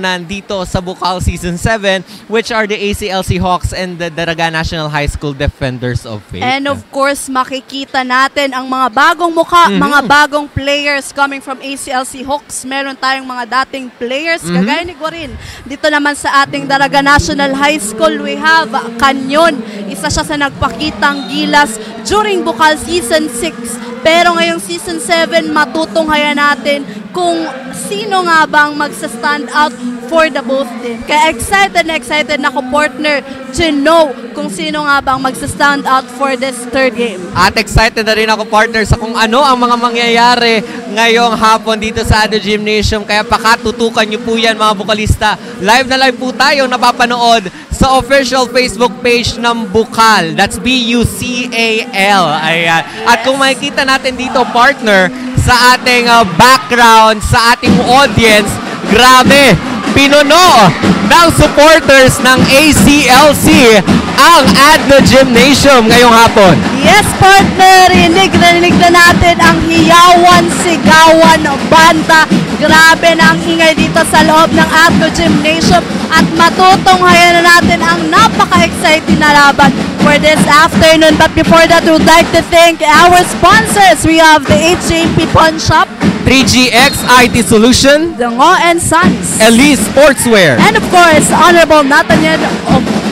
nandito sa Bukal Season 7, which are the ACLC Hawks and the Daraga National High School Defenders of Faith. And of course, makikita natin ang mga bagong mukha, mga bagong players coming from ACLC Hawks. Meron tayong mga dating players, kagaya ni Guarin. Dito naman sa ating Daraga National High School, we have Kanyon. Isa siya sa nagpakitang gilas during Bukal Season 6. Pero ngayong Season 7, matutunghayan natin kung sino nga bang magsa-stand out for the both team. Kaya excited na ako, partner, to know kung sino nga bang magsa-stand out for this third game. At excited na rin ako, partner, sa kung ano ang mga mangyayari ngayong hapon dito sa Ado Gymnasium. Kaya pakatutukan nyo po yan, mga bukalista. Live na live po tayo napapanood sa official Facebook page ng Bukal. That's B-U-C-A-L. Ayan. At kung makikita natin dito, partner, sa ating background, sa ating audience, grabe, pinuno ng supporters ng ACLC ang Adno Gymnasium ngayong hapon. Yes, partner, rinig na natin ang hiyawan, sigawan, banda. Grabe na ang ingay dito sa loob ng Adno Gymnasium at matutunghayan na natin ang napaka-exciting na laban for this afternoon. But before that, we would like to thank our sponsors. We have the HJP Pawn Shop, 3GX IT Solution, the Ngo and Sons, Elise Sportswear, and of course, Honorable Nathaniel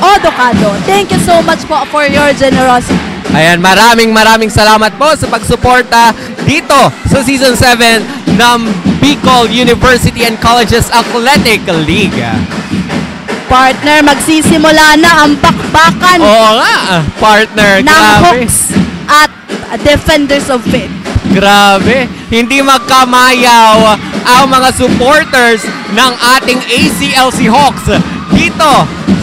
Odocado. Thank you so much po for your generosity. Ayan, maraming salamat po sa pagsuporta dito sa Season 7 ng Bicol University and Colleges Athletic League. Partner, magsisimula na ang bakbakan Oo nga, partner. ng Grabe. Hawks at Defenders of Faith. Grabe. Hindi magkamayaw ang mga supporters ng ating ACLC Hawks dito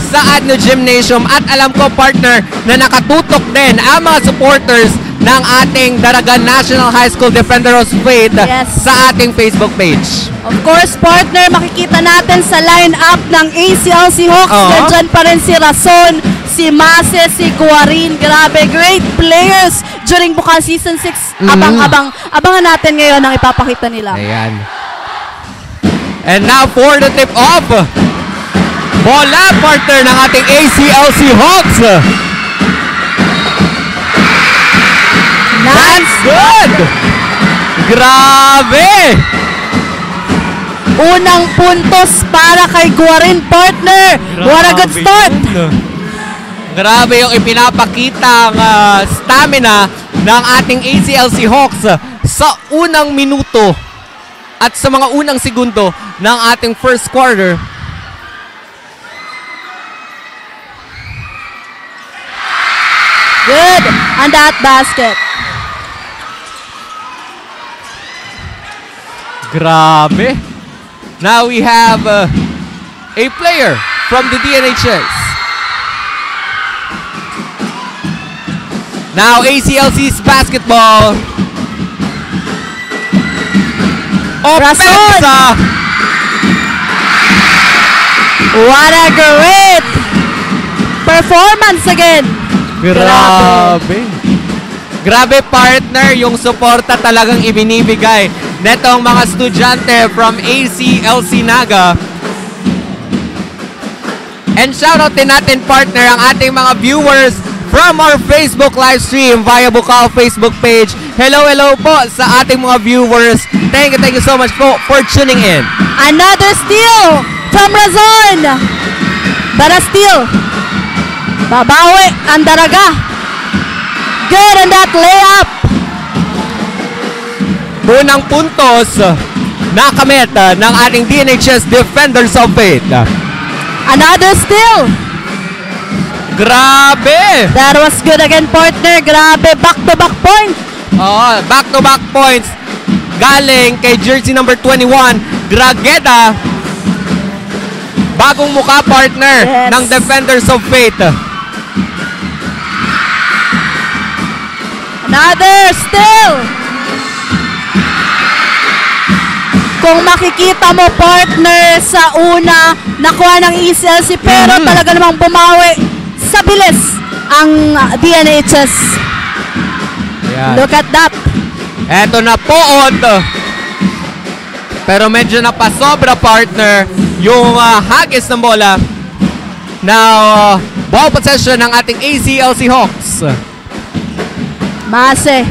sa Adno Gymnasium. At alam ko, partner, na nakatutok din ang mga supporters ng ating Daraga National High School Defenders of Faith sa ating Facebook page. Of course, partner, makikita natin sa line-up ng ACLC Hawks. Nandyan pa rin si Rason, si Mase, si Guarin. Grabe, great players during Bukal Season 6. Abangan natin ngayon ang ipapakita nila. Ayan. And now for the tip-off. Bola, partner, ng ating ACLC Hawks. That's good! Grabe! Unang puntos para kay Guarin, partner. What a good start! Grabe yung ipinapakitang stamina ng ating ACLC Hawks sa unang minuto at sa mga unang segundo ng ating first quarter. Good on that basket. Grabe. Now we have a player from the DNHS. Now ACLC's basketball. Offensa. What a great performance again. Grabe. Grabe, partner, yung suporta talagang ibinibigay netong mga estudyante from ACLC Naga. And shoutout din natin, partner, ang ating mga viewers from our Facebook live stream via Bukal Facebook page. Hello po sa ating mga viewers. Thank you so much po for tuning in. Another steal from Razon. But a steal. Babawi ang Daraga. Good on that layup. Unang puntos nakamit ng ating DNHS Defenders of Faith. Another steal. Grabe! That was good again, partner. Grabe, back-to-back point. Back-to-back points galing kay jersey number 21, Grageda. Bagong mukha, partner, ng Defenders of Faith. Another steal. Kung makikita mo, partner, sa una, nakuha ng ECLC, pero talaga namang bumawi sa bilis ang DNHS. Ayan. Look at that. Eto na po, Pero medyo napasobra, partner, yung hagis ng bola. Now, ball possession ng ating ACLC Hawks. Mase.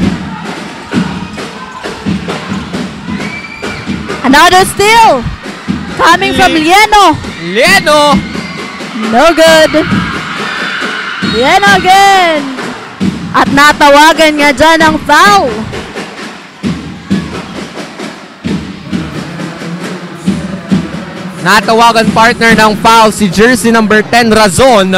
Another steal. Coming from Lieno. Lieno. No good. Lieno again. At natawagan nga dyan ang foul. Natawagan, partner, ng foul si jersey number 10 Razon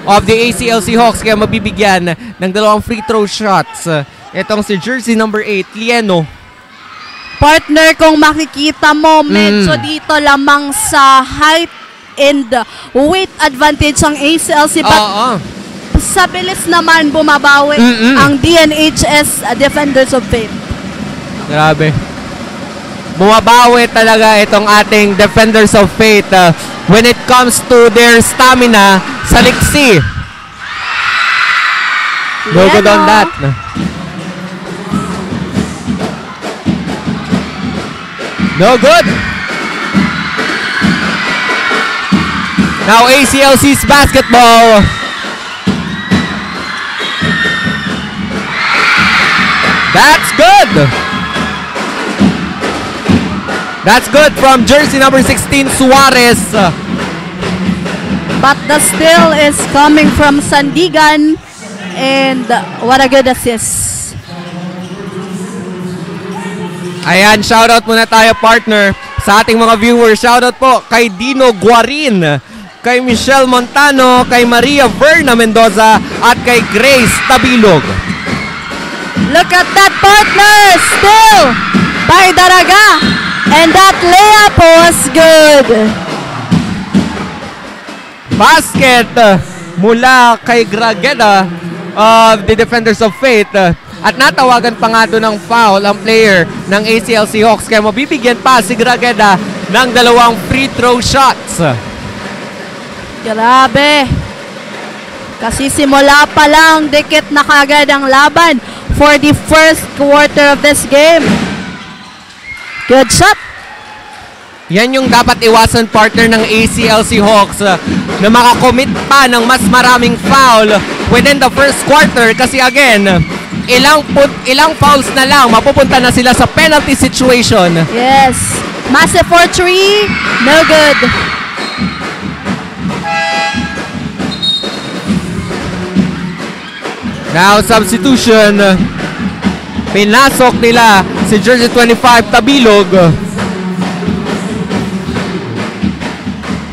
of the ACLC Hawks, kaya mabibigyan ng 2 free throw shots. Itong si jersey number 8 Lieno. Partner, kung makikita mo, medyo dito lamang sa height and weight advantage ang ACLC. But sa bilis naman bumabawi ang DNHS Defenders of Faith. Grabe. Bumabawi talaga itong ating Defenders of Faith when it comes to their stamina sa liksi. No good on that. No good. Now ACLC's basketball. That's good. That's good from jersey number 16 Suarez. But the steal is coming from Sandigan, and what a good assist. Ayan, shoutout muna tayo, partner, sa ating mga viewers. Shoutout po kay Dino Guarin, kay Michelle Montano, kay Maria Verna Mendoza, at kay Grace Tabilog. Look at that, partner! Still by Daraga. And that layup was good. Basket mula kay Grageda of the Defenders of Faith. At natawagan pa nga doon ng foul ang player ng ACLC Hawks. Kaya mabibigyan pa si Grageda ng 2 free throw shots. Grabe. Kasi simula pa lang, dikit na kagad ang laban for the first quarter of this game. Good shot. Yan yung dapat iwasan, partner, ng ACLC Hawks na makakommit pa ng mas maraming foul within the first quarter. Kasi again, ilang fouls na lang, mapupunta na sila sa penalty situation. Yes. Massive for 3. No good. Now, substitution. Pinasok nila si jersey 25 Tabilog.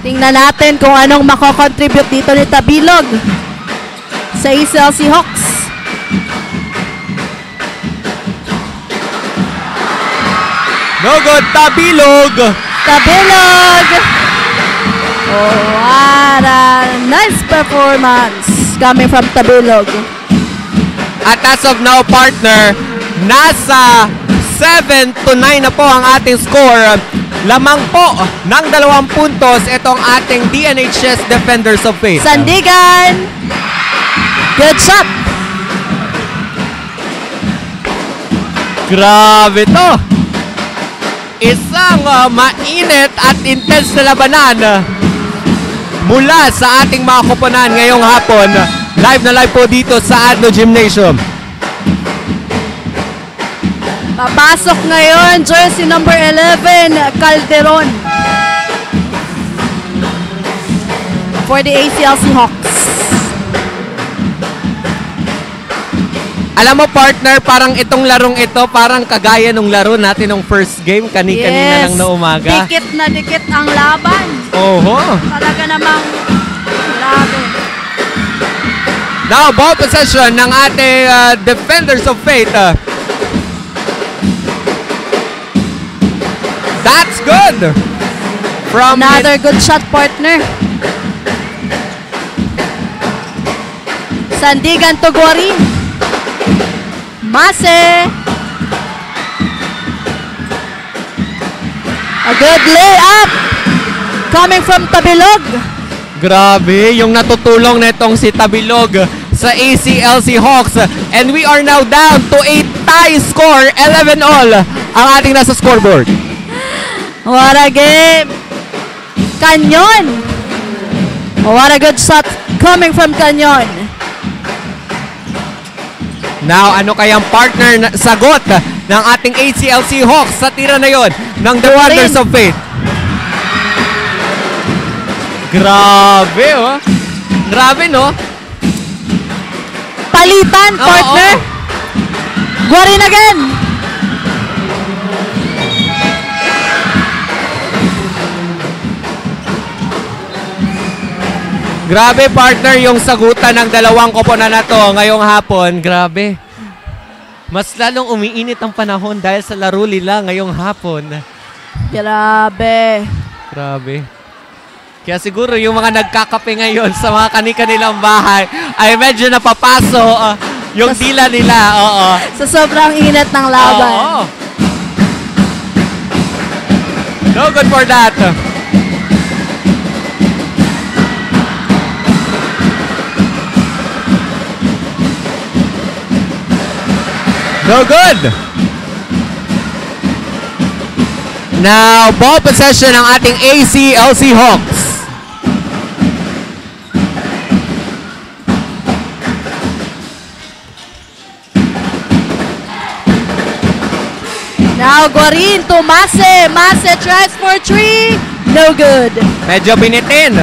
Tingnan natin kung anong mako-contribute dito ni Tabilog sa ACLC Hawks. No good, Tabilog. Tabilog. Oh, what a nice performance coming from Tabilog. At as of now, partner, nasa 7-9 na po ang ating score. Lamang po ng 2 puntos itong ating DNHS Defenders of Faith. Sandigan. Good shot. Grabe to. Isang mainit at intense na labanan mula sa ating mga koponan ngayong hapon. Live na live po dito sa Adno Gymnasium. Papasok ngayon, jersey number 11, Calderon. For the ACLC Hawks. Alam mo, partner, parang itong larong ito, parang kagaya nung laro natin ng first game, kanina lang na umaga. Dikit ang laban. Oho. Talaga namang grabe. Now, ball possession ng ating Defenders of Faith. That's good. From Another good shot, partner. Sandigan to Guarin. Mase. A good layup coming from Tabilog. Grabe, yung natutulong na itong si Tabilog sa ACLC Hawks. And we are now down to a tie score, 11-all ang ating nasa scoreboard. What a game! Canyon! What a good shot coming from Canyon. Now, ano kayang partner na sagot ng ating ACLC Hawks sa tira na yon ng The Wonders of Fate? Grabe, oh. Grabe, no? Palitan, partner. Guarin again. Grabe, partner, yung sagutan ng dalawang koponan na to ngayong hapon. Grabe. Mas lalong umiinit ang panahon dahil sa laro nila ngayong hapon. Grabe. Grabe. Kaya siguro yung mga nagkakape ngayon sa mga kani-kanilang bahay ay medyo napapaso yung dila nila. Oo. Sa sobrang init ng laban. Oo. No good for that. No good. Now, ball possession ng ating ACLC Hawks. Now, Guarin to Mase. Mase tries for 3. No good. Medyo binitin.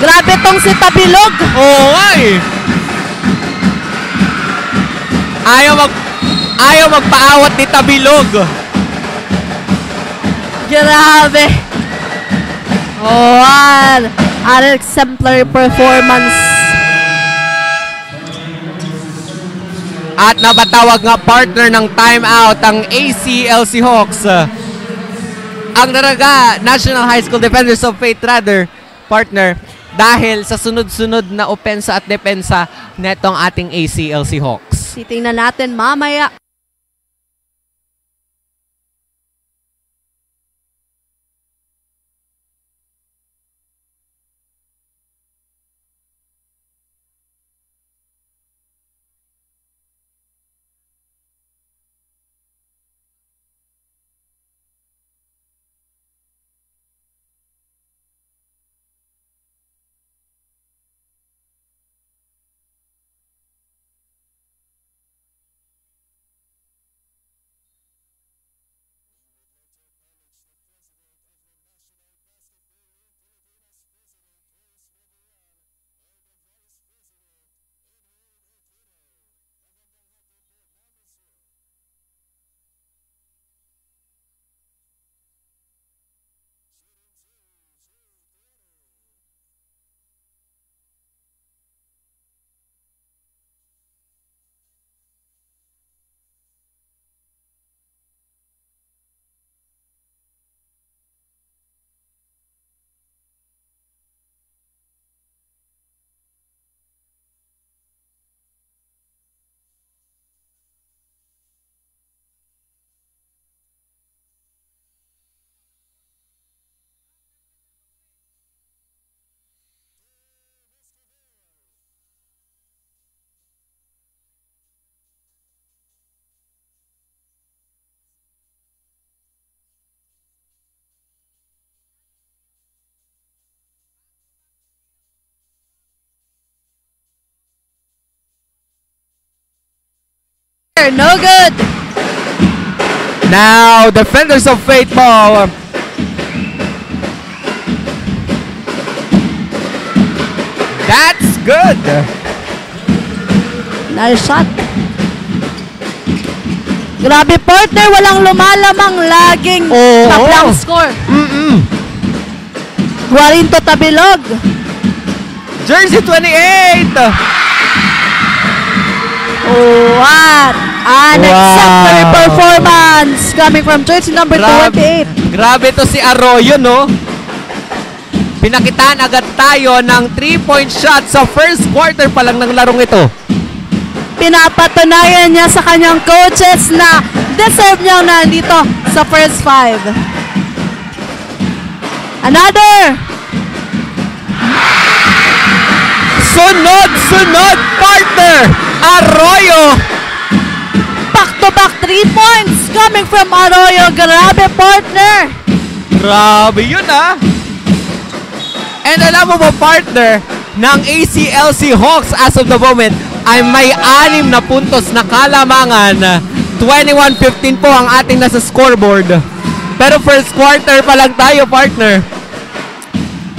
Grabe tong si Tabilog. Oo nga eh. Ayaw magpaawat ni Tabilog. Grabe. Oh, an exemplary performance. At napatawag nga partner ng timeout ang ACLC Hawks. Ang Daraga National High School Defenders of Fate rather, partner, dahil sa sunod-sunod na opensa at depensa netong ating ACLC Hawks. Titingnan natin mamaya. No good. Now, Defenders of Fate ball. That's good. Nice shot. Grabe, partner, walang lumalamang, laging tablang score. Guarin to Tabilog. Jersey 28. What an exemplary performance coming from jersey number 28. Grabe to si Arroyo, no? Pinakitaan agad tayo ng 3-point shot sa first quarter pa lang ng larong ito. Pinapatunayan niya sa kanyang coaches na deserve niyang nandito sa first 5. Another! Sunod, partner! Arroyo! back-to-back 3 points coming from Arroyo. Grabe, partner. Grabe yun And alam mo ba, partner, ng ACLC Hawks as of the moment ay may 6 na puntos na kalamangan. 21-15 po ang ating nasa scoreboard. Pero first quarter pa lang tayo, partner.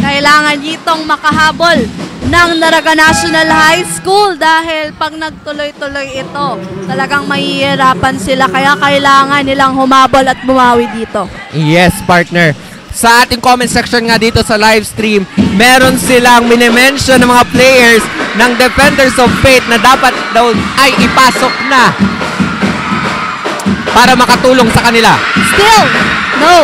Kailangan ditong makahabol ng Daraga National High School dahil pag nagtuloy-tuloy ito, talagang mahihirapan sila. Kaya kailangan nilang humabol at bumawi dito. Yes, partner. Sa ating comment section nga dito sa live stream, meron silang minimension ng mga players ng Defenders of Fate na dapat daw ay ipasok na para makatulong sa kanila. Still, no.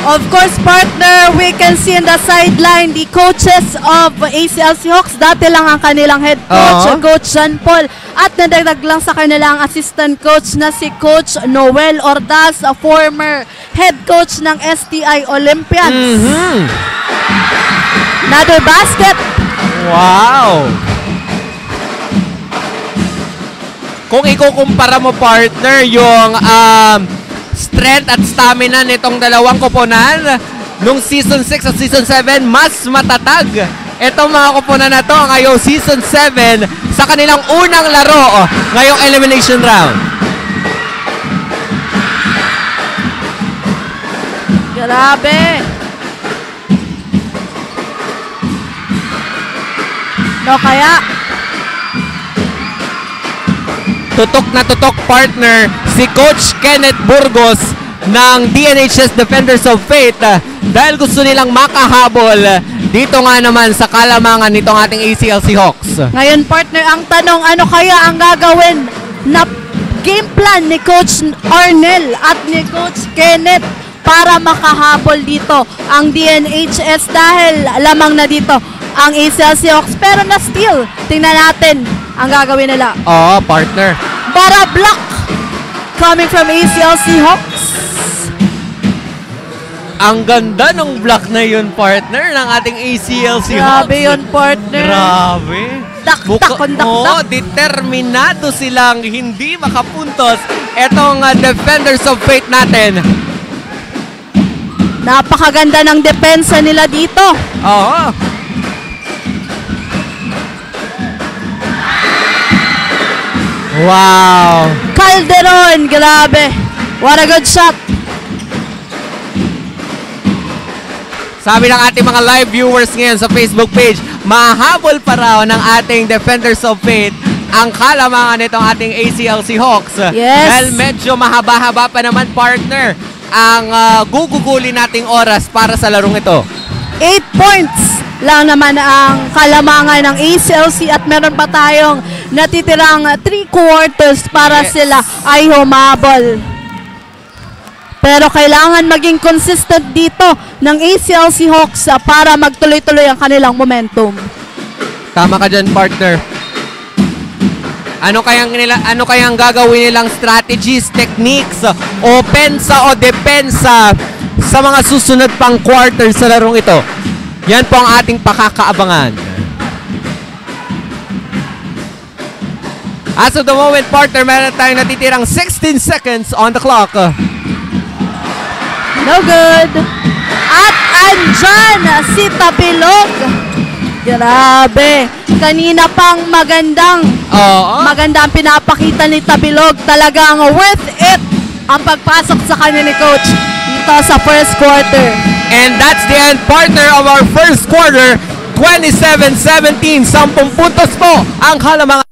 Of course, partner, we can see in the sideline the coaches of ACLC Hawks. Dati lang ang kanilang head coach, Coach John Paul. At nadagdag lang sa kanilang assistant coach na si Coach Noel Ordaz, a former head coach ng STI Olympians. Another basket. Wow! Kung ikukumpara mo, partner, yung strength at stamina nitong dalawang koponan nung Season 6 at Season 7, mas matatag. Itong mga koponan na to ngayong Season 7 sa kanilang unang laro ngayong elimination round. Grabe. No, kaya tutok na tutok, partner, si Coach Kenneth Burgos ng DNHS Defenders of Fate dahil gusto nilang makahabol dito nga naman sa kalamangan nitong ating ACLC Hawks. ngayon, partner, ang tanong, ano kaya ang gagawin na game plan ni Coach Arnel at ni Coach Kenneth para makahabol dito ang DNHS dahil lamang na dito ang ACLC Hawks, pero na still, tingnan natin ang gagawin nila. Partner. Bara block coming from ACLC Hawks. Ang ganda ng block na yun, partner, ng ating ACLC Hawks. Grabe yun, partner. Grabe. Dakdak, kondakdak. Determinado silang hindi makapuntos etong Defenders of Fate natin. Napakaganda ng depensa nila dito. Wow! Calderon, grabe. What a good shot. Sabi ng ating mga live viewers ngayon sa Facebook page, mahabol pa raw ng ating Defenders of Fate ang kalamangan nitong ating ACLC Hawks. Yes. Dahil medyo mahaba-haba pa naman, partner, ang gugugulin nating oras para sa larong ito. 8 points lang naman ang kalamangan ng ACLC at meron pa tayong natitirang 3 quarters para sila ay humabol. Pero kailangan maging consistent dito ng ACLC Hawks para magtuloy-tuloy ang kanilang momentum. Tama ka dyan, partner. Ano kayang gagawin nilang strategies, techniques, opensa o depensa sa mga susunod pang quarters sa larong ito? Yan po ang ating pakakaabangan. As of the moment, partner, meron tayong natitirang 16 seconds on the clock. No good. At andyan si Tabilog. Grabe. Kanina pang magandang pinapakita ni Tabilog. Talagang worth it ang pagpasok sa kanya ni Coach dito sa first quarter. And that's the end, partner, of our first quarter. 27-17. 10 puntos po ang kalamangan.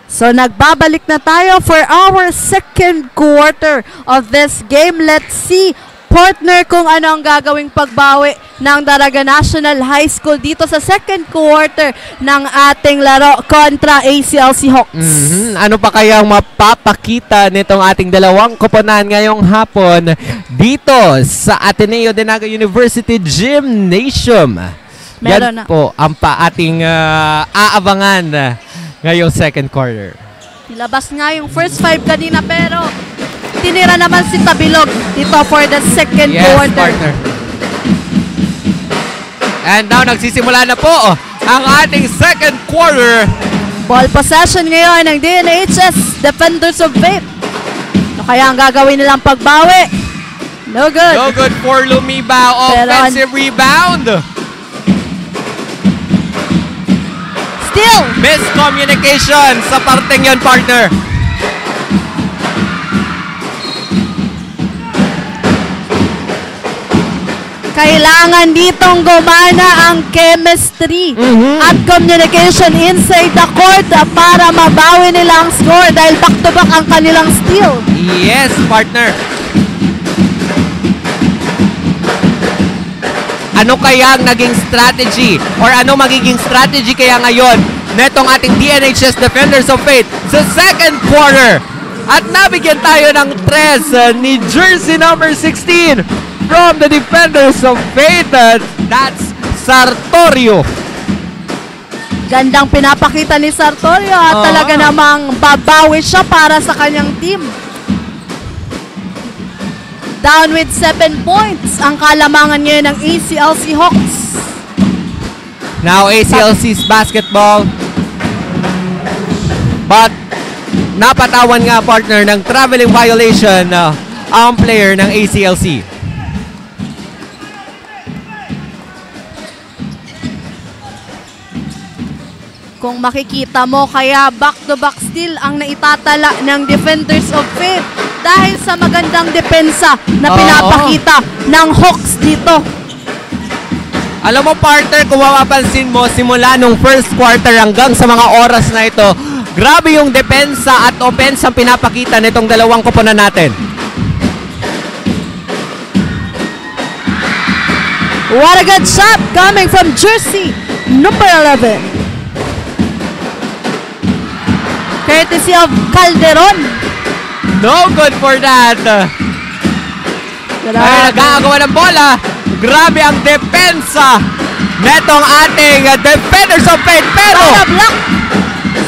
So nagbabalik na tayo for our second quarter of this game. Let's see, partner, kung ano ang gagawing pagbawi ng Daraga National High School dito sa second quarter ng ating laro kontra ACLC Hawks. Ano pa kayang mapapakita nitong ating dalawang koponan ngayong hapon dito sa Ateneo de Naga University Gymnasium? Meron Yan na. po ang ating aabangan ngayong second quarter. Ilabas nga yung first 5 kanina pero tinira naman si Tabilog dito for the second quarter. Partner. And now nagsisimula na po ang ating second quarter. Ball possession ngayon ng DNHS Defenders of Faith. Ano kaya ang gagawin nilang pagbawi? No good. No good for Lumibao. Offensive rebound. Still. Miscommunication sa parteng yon, partner. Kailangan ditong gumana ang chemistry at communication inside the court para mabawi nila ang score dahil back-to-back ang kanilang steal. Yes, partner. Ano kaya ang naging strategy or ano magiging strategy kaya ngayon netong ating DNHS Defenders of Faith sa second quarter? At nabigyan tayo ng 3 ni jersey number 16 from the Defenders of Faith. That's Sartorio. Gandang pinapakita ni Sartorio at talaga namang babawi siya para sa kanyang team. Down with 7 points ang kalamangan ngayon ng ACLC Hawks. Now ACLC's basketball. But napatawan nga, partner, ng traveling violation ang player ng ACLC. Kung makikita mo, kaya back-to-back steal ang naitatala ng Defenders of Faith dahil sa magandang depensa na pinapakita ng Hawks dito. Alam mo, partner, kung mapapansin mo, simula nung first quarter hanggang sa mga oras na ito, grabe yung depensa at offense ang pinapakita nitong dalawang koponan natin. What a good shot coming from jersey number 11. Courtesy of Calderon. No good for that. Ay, nag-aagawa ng bola. Grabe ang depensa netong ating Defenders of Faith. Pero block.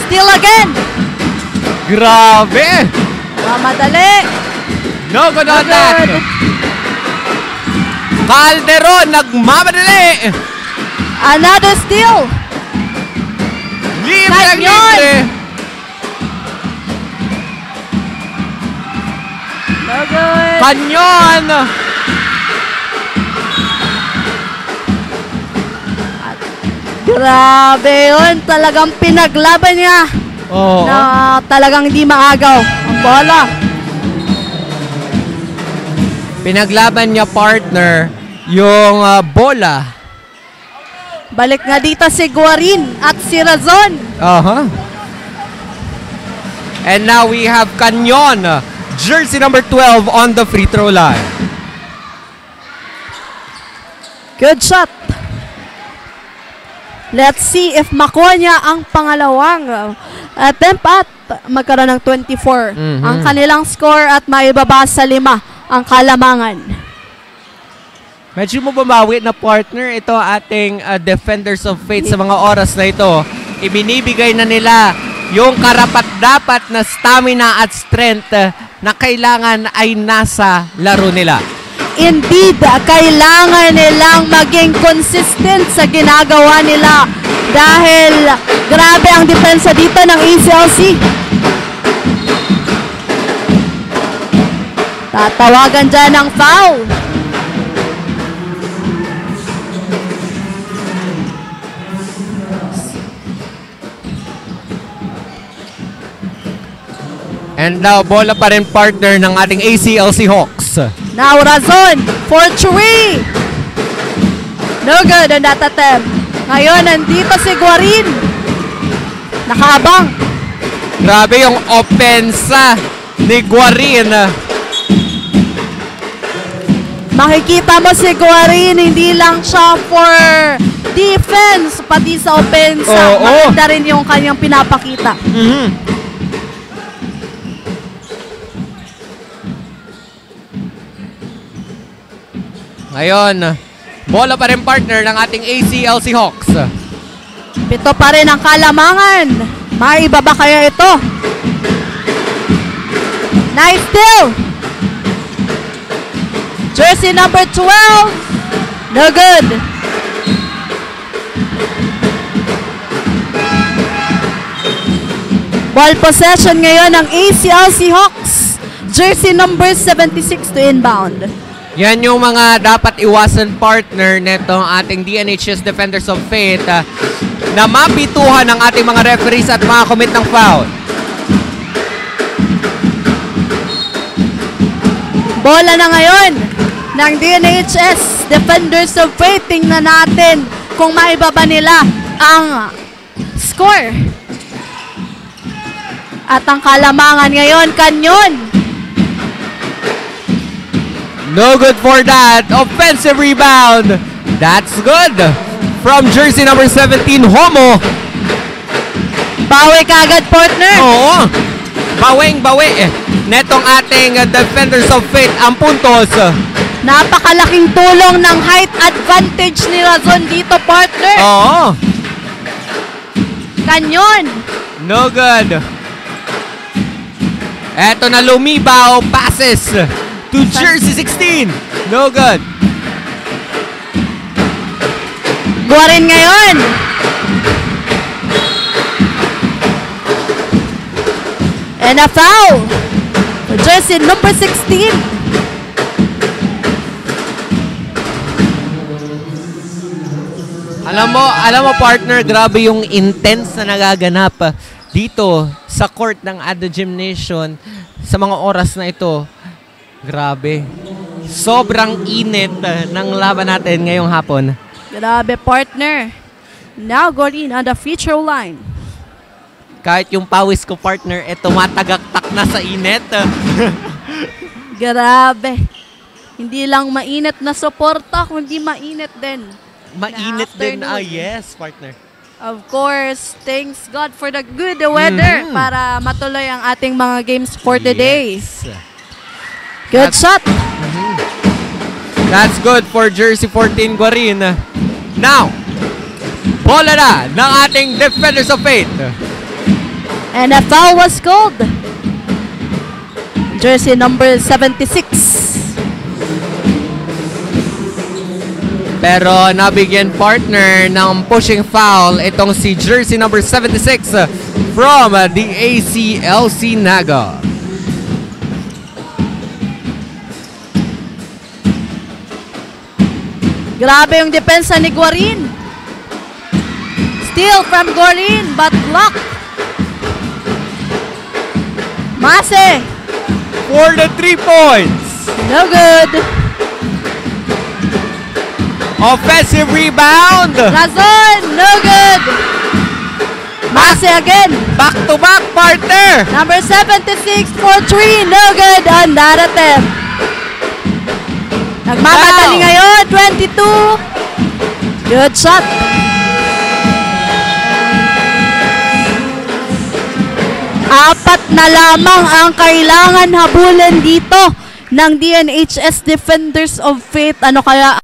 Steal again. Grabe. Madali. No good on that. Calderon nagmamadali. Another steal. Libre ang libre. No good. Kanyon. Grabe yun. Talagang pinaglaban niya. Na talagang hindi maagaw ang bola. Pinaglaban niya, partner, yung bola. Balik nga dito si Guarin at si Razon. And now we have Kanyon, jersey number 12 on the free throw line. Good shot. Let's see if makuha niya ang pangalawang attempt at magkaroon ng 24 ang kanilang score at maibaba sa 5 ang kalamangan. Medyo mo bumawi na, partner, ito ating Defenders of Faith sa mga oras na ito. Ibinibigay na nila yung karapat-dapat na stamina at strength na kailangan ay nasa laro nila. Indeed, kailangan nilang maging consistent sa ginagawa nila dahil grabe ang depensa dito ng ACLC. Tatawagan dyan ng foul. And now, bola pa rin, partner, ng ating ACLC Hawks. Now, Razon for 3. No good on that attempt. Ngayon, nandito si Guarin. Nakaabang. Grabe yung opensa ni Guarin. Makikita mo si Guarin, hindi lang siya for defense, pati sa opensa. Oo. Maganda rin yung kanyang pinapakita. Ngayon, bola pa rin partner ng ating ACLC Hawks. Pito pa rin ang kalamangan. Maiba ba kaya ito? Nice steal! Jersey number 12. No good. Ball possession ngayon ng ACLC Hawks. Jersey number 76 to inbound. Yan yung mga dapat iwasan partner netong ating DNHS Defenders of Fate na mapituhan ng ating mga referees at mga commit ng foul. Bola na ngayon ng DNHS Defenders of Fate. Tingnan natin kung maibaba nila ang score. At ang kalamangan ngayon, kanyon. No good for that. Offensive rebound. That's good. From jersey number 17, Homo. Bawi kagad, partner. Oo. Bawing-bawi. Netong ating Defenders of Fate ang puntos. Napakalaking tulong ng height advantage ni Razon dito, partner. Oo. Kanyon. No good. Eto na lumibaw. Passes to jersey 16. No good. Guarin ngayon. And a foul. Jersey number 16. Alam mo partner, grabe yung intense na nagaganap dito sa court ng Ado Gymnasium sa mga oras na ito. Grabe. Sobrang init ng laban natin ngayong hapon. Grabe, partner. Now Guarin on the feature line. Kahit yung pawis ko partner, tumatagaktak na sa init. Grabe. Hindi lang mainit na suporta, kundi mainit din. Mainit Na din. afternoon. Yes, partner. Of course, thanks God for the good weather para matuloy ang ating mga games for today. Yes. Good shot. That's good for jersey 14 Guarin. Now, bola na ng ating Defenders of Fate. And a foul was called. Jersey number 76. Pero nabigyan partner ng pushing foul itong si jersey number 76 from the ACLC Naga. Grabe yung depensa ni Guarin. Steal from Guarin, but block. Mase. For the 3 points. No good. Offensive rebound. Razon, no good. Mase again. Back to back partner. Number 76 for 3, no good on that attempt. Nagmamadali Wow. ngayon, 22. Good shot. Apat na lamang ang kailangan habulin dito ng DNHS Defenders of Fate. Ano kaya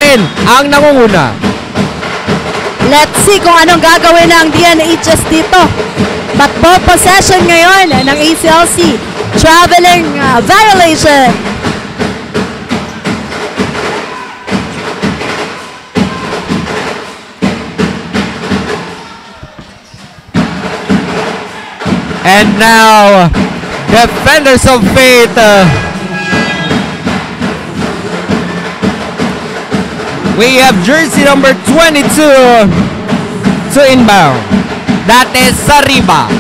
rin ang nangunguna. Let's see kung anong gagawin ng DNHS dito. But ball possession ngayon ng ACLC. Traveling violation. And now, Defenders of Fate. We have jersey number 22 to inbound. That is Sariba.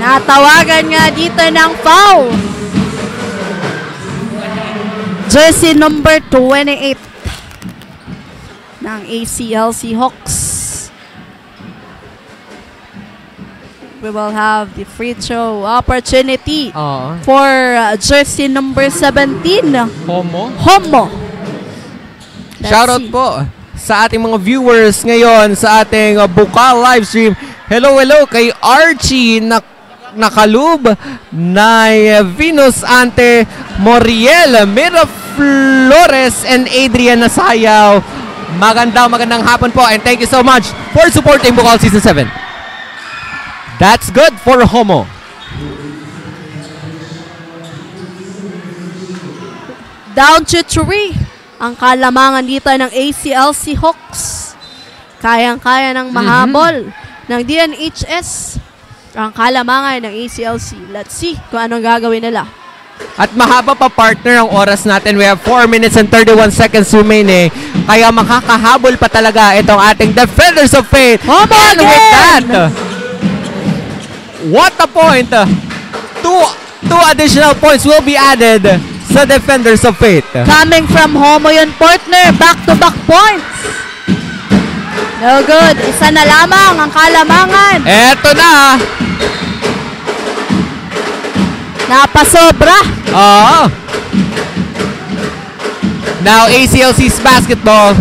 Natawagan nga dito ng foul. Jersey number 28 ng ACLC Hawks. We will have the free throw opportunity for jersey number 17. Homo. Shoutout po sa ating mga viewers ngayon sa ating Bukal livestream. Hello kay Archie Nakalub, Venus Ante, Moriel, Mira Flores, and Adrian Nasayaw. Magandang hapon po, and thank you so much for supporting Bukal Season 7. That's good for Homo. Down to 3 ang kalamangan dito ng ACLC Hawks. Kayang-kaya ng mahabol ng DNHS ang kalamangan ng ACLC. Let's see kung anong gagawin nila. At mahaba pa, partner, ang oras natin. We have 4 minutes and 31 seconds remaining. Kaya makakahabol pa talaga itong ating Defenders of Fate. And with that, what a point! Two additional points will be added sa Defenders of Fate. Coming from Homo yun, partner. Back-to-back points. No good. Isa na lamang ang kalamangan. Eto na. Napasobra. Now ACLC's basketball.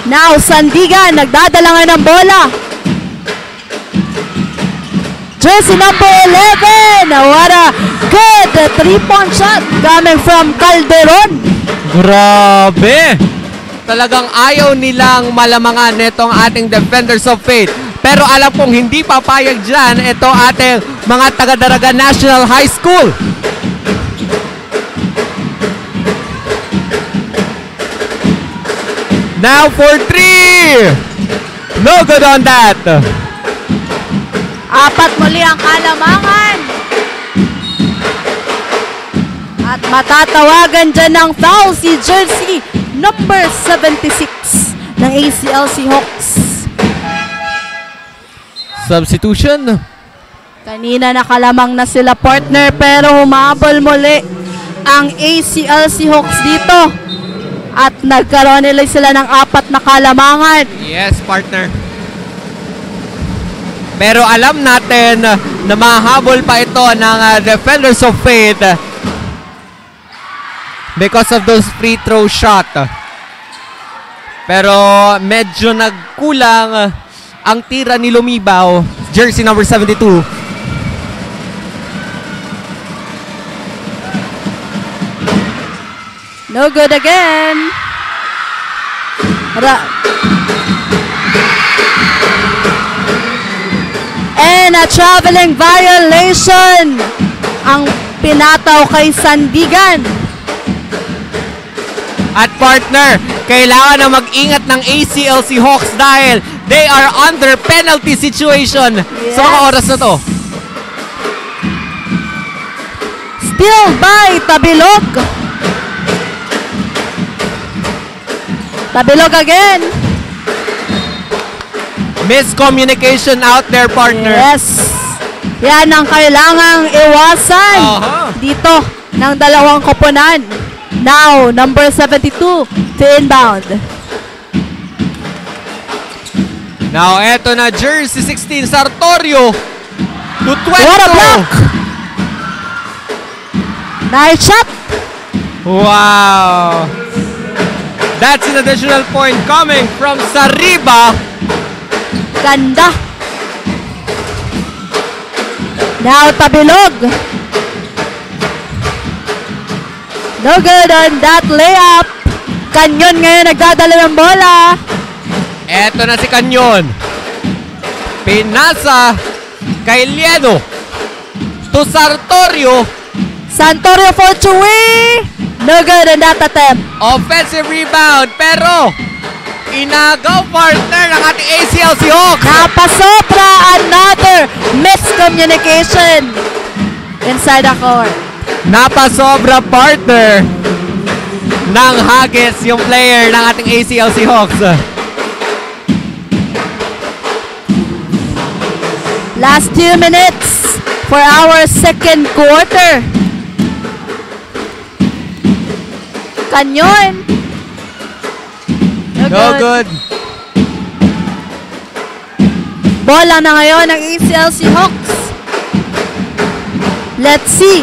Now Sandigan nagdadala nga ng bola. Jersey number 11. What a good 3-point shot coming from Calderon. Grabe! Talagang ayaw nilang malamangan netong ating Defenders of Fate. Pero alam kong hindi papayag dyan ito ating mga taga-Daraga National High School. Now for 3! No good on that. Apat muli ang kalamangan. At matatawagan dyan ng foul si jersey number 76 ng ACLC Hawks. Substitution. Kanina nakalamang na sila, partner, pero humabol muli ang ACLC Hawks dito. At nagkaroon nila sila ng 4 na kalamangan. Yes, partner. Pero alam natin na mahabol pa ito ng Defenders of Fate because of those free throw shot. Pero medyo nagkulang ang tira ni Lumibaw, jersey number 72. No good again. And a traveling violation ang pinataw kay Sandigan. At partner, kailangan na mag-ingat ng ACLC Hawks dahil they are under penalty situation sa mga oras na to. Still by Tabilog. Tabilog again. Miscommunication out there, partner. Yes. Yan ang kailangang iwasan dito ng dalawang koponan. Now, number 72 to inbound. Now, eto na, jersey 16, Sartorio. To 20. What a block! Nice shot! Wow. That's an additional point coming from Sariba. Ganda! Now, Tabilog. No good on that layup. Kanyon ngayon nagdadala ng bola. Eto na si Kanyon. Pinasa kay Liedo. To Sartorio. Santorio for Chui. No good on that attempt. Offensive rebound. Pero inagaw partner ng ating ACL si Hawks. Napasobra, another miscommunication inside the court. Napasobra partner ng Hagis yung player ng ating ACL si Hawks. Last 2 minutes for our second quarter. Kanyon. No good. Bola na ngayon ng ACL si Hawks. Let's see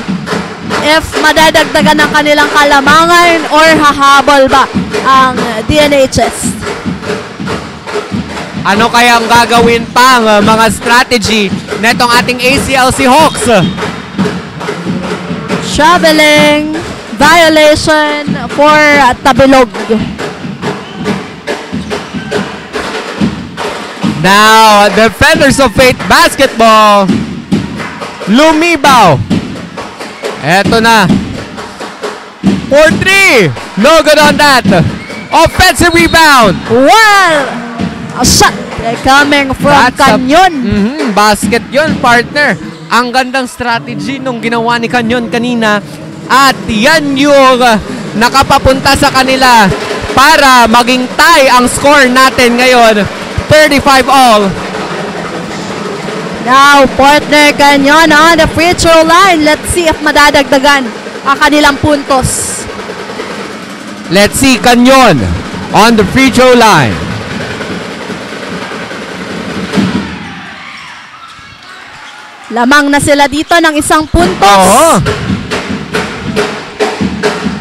if madadagdagan ng kanilang kalamangan or hahabol ba ang DNHS. Ano kayang gagawin pang mga strategy netong ating ACL si Hawks? Traveling violation for Tabilog. Now, Defenders of Fate Basketball. Lumibaw. Eto na. For 3. No good on that. Offensive rebound. Well, a shot coming from Kanyon. Basket yon partner. Ang gandang strategy nung ginawa ni Kanyon kanina. At yan yung nakapapunta sa kanila para maging tie ang score natin ngayon. 35 all. Now, partner Kanyon on the free throw line. Let's see if madadagdagan ang kanilang puntos. Let's see Kanyon on the free throw line. Lamang na sila dito ng isang puntos. Oo.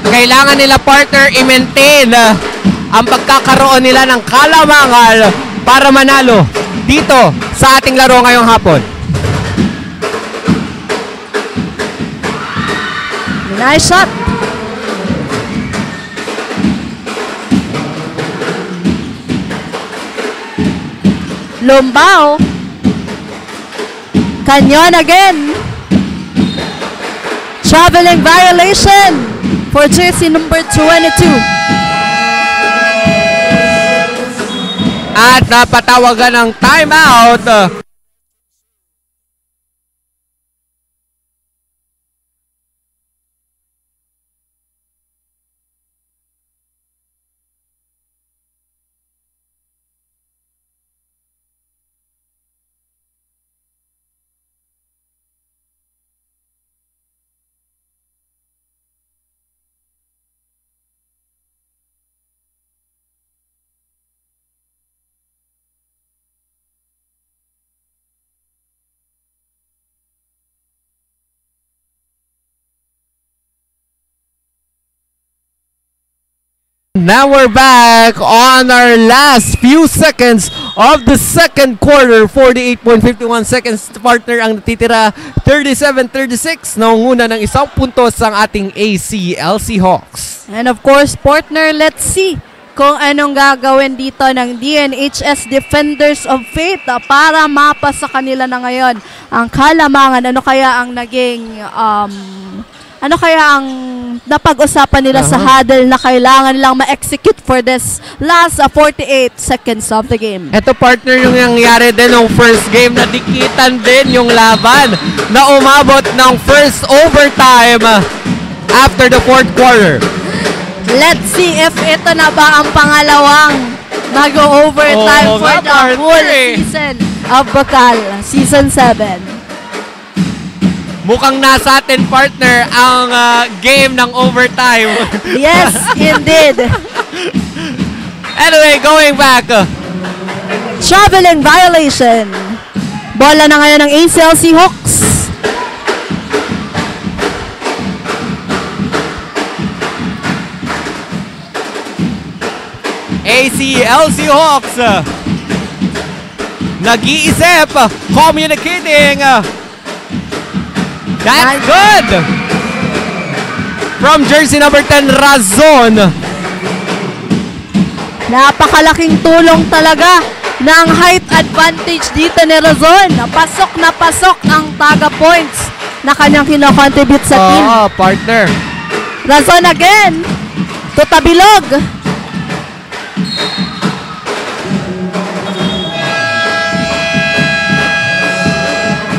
Kailangan nila partner i-maintain ang pagkakaroon nila ng kalamangan para manalo dito sa ating laro ngayong hapon. Nice shot. Lumbao. Kanyon again. Traveling violation for jersey number 22. At napatawagan ng timeout. Now we're back on our last few seconds of the second quarter. 48.51 seconds partner ang natitira. 37-36. Naunguna ng isang puntos ang ating ACLC Hawks. And of course, partner, let's see kung anong gagawin dito ng DNHS Defenders of Fate para mapa sa kanila na ngayon ang kalamangan. Ano kaya ang naging ano kaya ang napag-usapan nila sa huddle na kailangan nilang ma-execute for this last 48 seconds of the game? Ito partner yung nangyari din ng first game na dikitan din yung laban na umabot ng first overtime after the fourth quarter. Let's see if ito na ba ang pangalawang mag-overtime for the whole season of Bakal, Season 7. Mukhang nasa atin partner ang game ng overtime. Yes, indeed. Anyway, going back. Traveling violation. Bola na ngayon ng ACLC Hawks. ACLC Hawks nag-iisip, communicating. That's good from jersey number 10, Razon. Napakalaking tulong talaga ng height advantage dito ni Razon. Pasok na pasok ang taga points na kanyang kinocontribute sa team. Partner. Razon again. Tutabilog.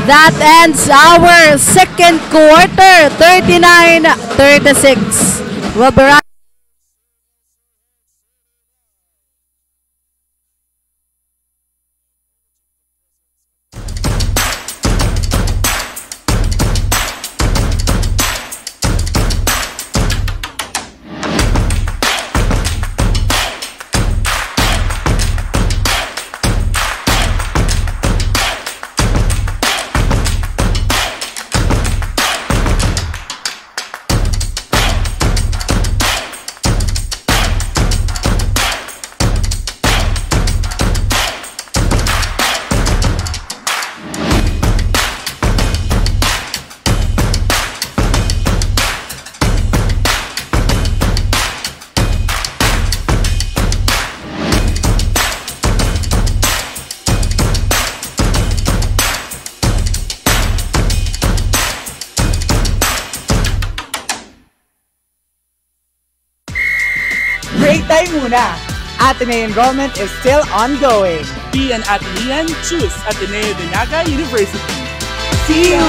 That ends our second quarter, 39-36. We'll be right. Break time muna! Ateneo enrollment is still ongoing. Be an Atenean, choose Ateneo de Naga University. See you!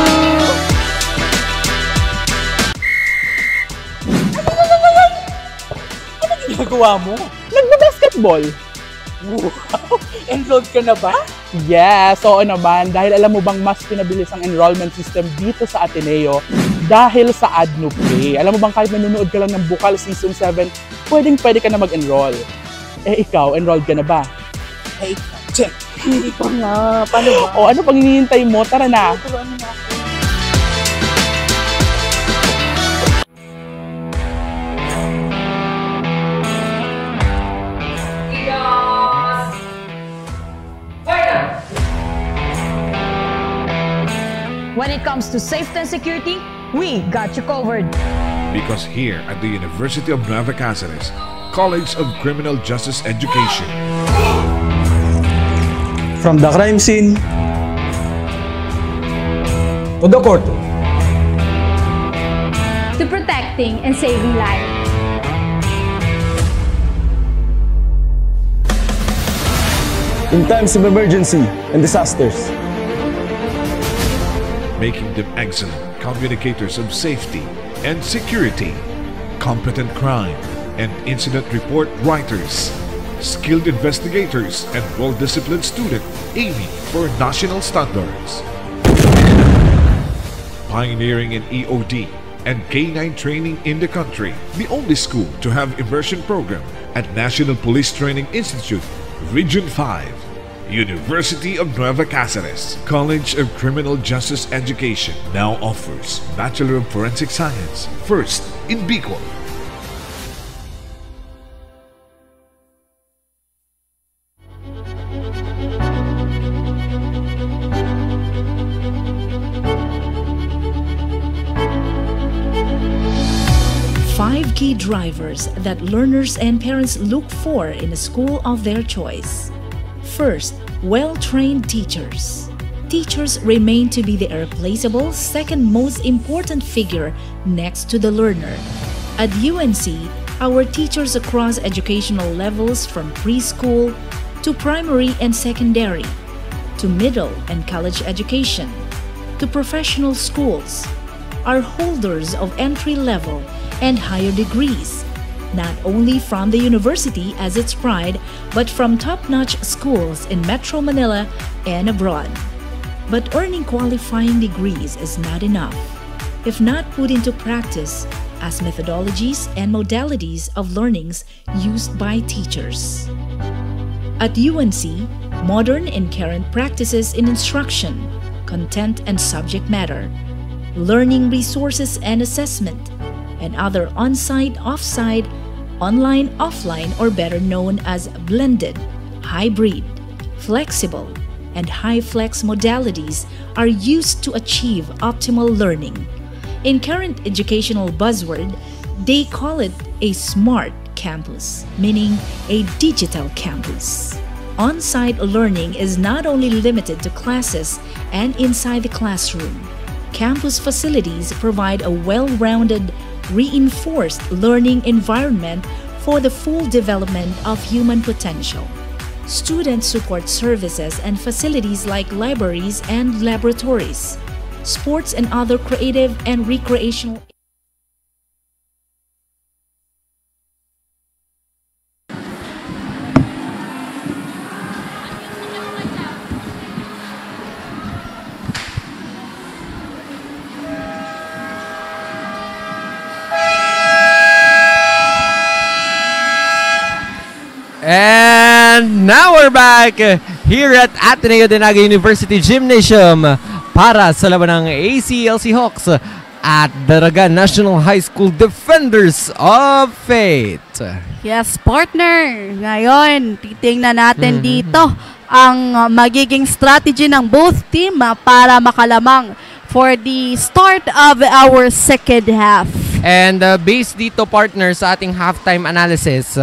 Ano ginagawa mo? Nagba-basketball. Wow! Enrolled ka na ba? Yes, oo naman. Dahil alam mo bang mas pinabilis ang enrollment system dito sa Ateneo dahil sa AdnoPay. Alam mo bang kahit nanonood ka lang ng Bukal Season 7, pwede ka na mag-enroll. Eh ikaw, enrolled ka na ba? Eh, check. Hindi pa nga. Paano ba? O ano pang hinihintay mo? Tara na. Turuan mo na ako. When it comes to safety and security, we got you covered. Because here at the University of Nueva Cáceres, College of Criminal Justice Education, from the crime scene to the court, to protecting and saving lives. in times of emergency and disasters, making them excellent communicators of safety and security, competent crime and incident report writers, skilled investigators, and well-disciplined student aiming for national standards. Pioneering in EOD and K9 training in the country, the only school to have immersion program at National Police Training Institute, Region 5. University of Nueva Cáceres College of Criminal Justice Education now offers Bachelor of Forensic Science, first in Bicol. Five key drivers that learners and parents look for in a school of their choice. First, well-trained teachers. Teachers remain to be the irreplaceable second most important figure next to the learner. At UNC, our teachers across educational levels from preschool to primary and secondary, to middle and college education, to professional schools, are holders of entry-level and higher degrees, not only from the university as its pride, but from top-notch schools in Metro Manila and abroad. But earning qualifying degrees is not enough if not put into practice as methodologies and modalities of learnings used by teachers. At UNC, modern and current practices in instruction, content and subject matter, learning resources and assessment, and other on-site, off-site, online, offline, or better known as blended, hybrid, flexible, and high-flex modalities are used to achieve optimal learning. In current educational buzzword, they call it a smart campus, meaning a digital campus. On-site learning is not only limited to classes and inside the classroom. Campus facilities provide a well-rounded, reinforced learning environment for the full development of human potential. Student support services and facilities like libraries and laboratories, sports and other creative and recreational And now we're back here at Ateneo de Naga University Gymnasium para sa laban ng ACLC Hawks at Daraga National High School Defenders of Faith. Yes, partner. Ngayon, titingnan natin dito ang magiging strategy ng both team para makalamang for the start of our second half. And based dito, partner, sa ating halftime analysis,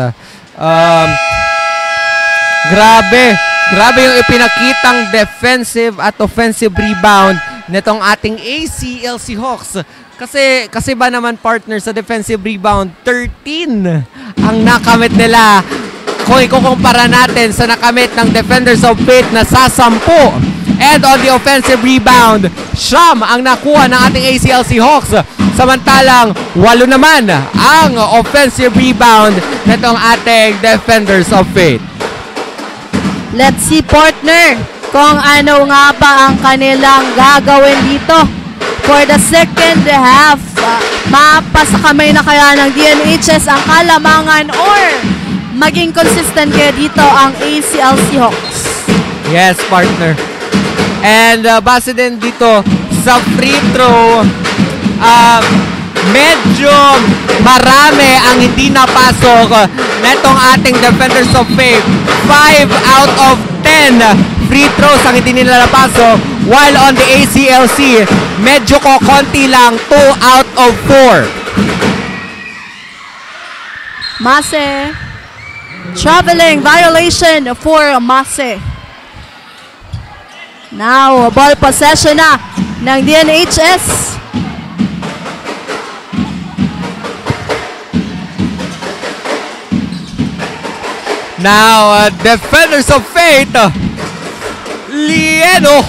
grabe yung ipinakitang defensive at offensive rebound nitong ating ACLC Hawks. Kasi ba naman, partner, sa defensive rebound, 13 ang nakamit nila. Kung ikukumpara natin sa nakamit ng Defenders of Faith na sa 10. And on the offensive rebound, siyam ang nakuha ng ating ACLC Hawks. Samantalang 8 naman ang offensive rebound nitong ating Defenders of Faith. Let's see, partner, kung ano nga ba ang kanilang gagawin dito for the second half. Mapasa kamay na kaya ng DNHS ang kalamangan or maging consistent kaya dito ang ACLC Hawks? Yes, partner. And base din dito sa free throw, medyo marami ang hindi napasok netong ating Defenders of Faith. 5 out of 10 free throws ang hindi nila napasok, while on the ACLC, medyo konti lang, 2 out of 4. Mase, traveling violation for Mase. Now, ball possession na ng DNHS. Now, Defenders of Faith, Lieno.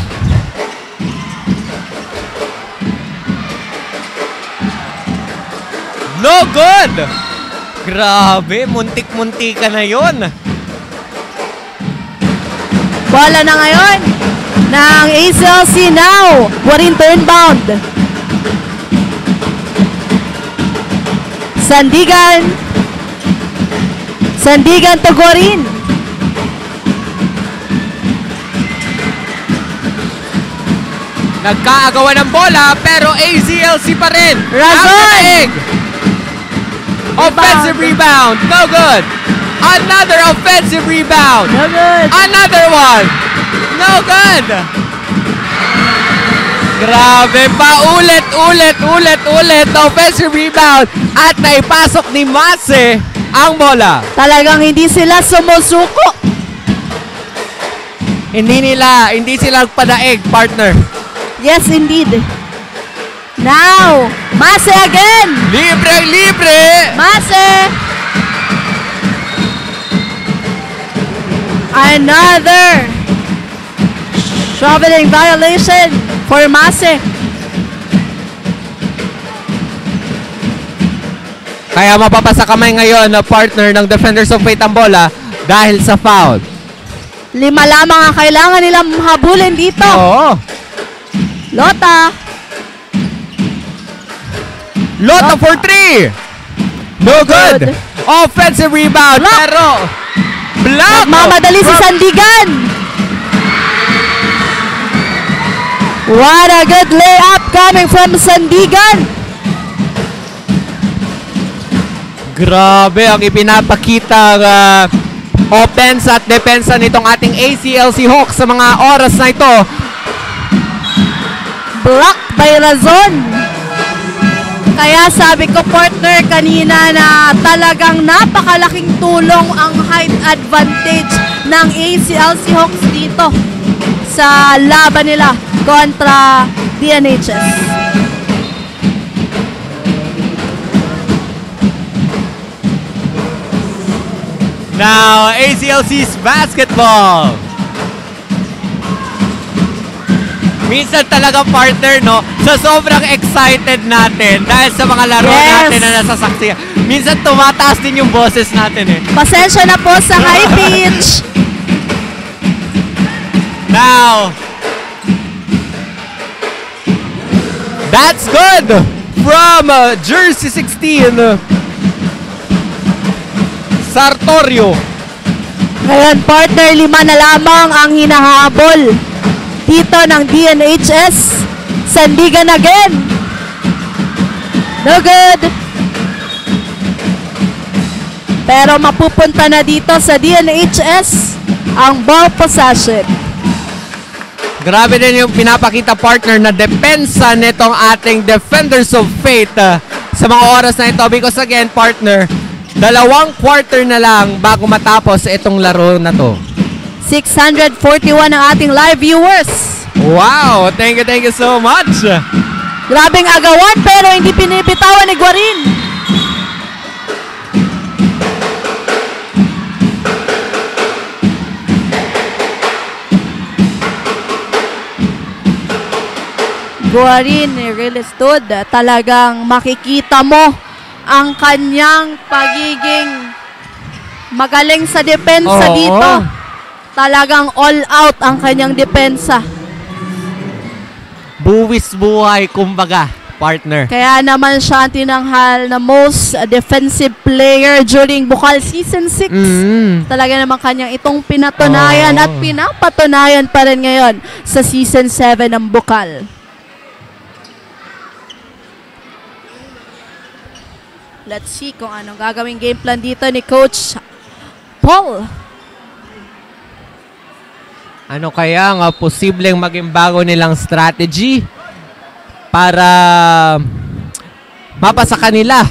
No good! Grabe, muntik-munti ka na yun. Bola na ngayon ng ACLC now. Warinto inbound. Sandigan to Gorin. Nagkaagawan ng bola pero ACLC pa rin. Razon! Offensive rebound. No good. Another offensive rebound. No good. Another one. No good. Grabe pa. Ulit. Offensive rebound. At naipasok ni Mase ang bola. Talagang hindi sila sumusuko. Hindi sila nagpadaig, partner. Yes, indeed. Now, Mase again. Libre. Mase. Another traveling violation for Mase. Kaya mapapasa kamay ngayon na partner ng Defenders of Faith ang bola dahil sa foul. 5 lamang ang kailangan nilang habulin dito. Oo. Lota for 3. No good. Offensive rebound. Block. Pero block. Mamadali si Sandigan. What a good layup coming from Sandigan. Grabe ang ipinapakita offense at depensa nitong ating ACLC Hawks sa mga oras na ito. Block by Razon. Kaya sabi ko, partner, kanina na talagang napakalaking tulong ang height advantage ng ACLC Hawks dito sa laban nila kontra DNHS. Now, ACLC's basketball. Minsan talaga, partner, no? Sa sobrang excited natin dahil sa mga laro natin na nasasaksihan. Minsan tumataas din yung boses natin eh. Pasensya na po sa high pitch. Now, that's good from Jersey 16. Sartorio. Ngayon, partner, 5 na lamang ang hinahabol dito ng DNHS. Sandigan again. No good. Pero mapupunta na dito sa DNHS ang ball possession. Grabe din yung pinapakita, partner, na depensa nitong ating Defenders of Fate sa mga oras na ito. Because again, partner, 2 quarter na lang bago matapos itong laro na to. 641 ang ating live viewers. Wow! Thank you so much! Grabing agawan pero hindi pinipitawan ni Guarin. Guarin really stood. Talagang makikita mo ang kanyang pagiging magaling sa depensa dito. Talagang all out ang kanyang depensa. Buwis buhay, kumbaga, partner. Kaya naman siya ang tinanghal na most defensive player during Bukal Season 6. Talaga naman kanyang itong pinatunayan at pinapatunayan pa rin ngayon sa Season 7 ng Bukal. Let's see kung anong gagawing game plan dito ni Coach Paul. Ano kaya ang posibleng maging bago nilang strategy para mapasa kanila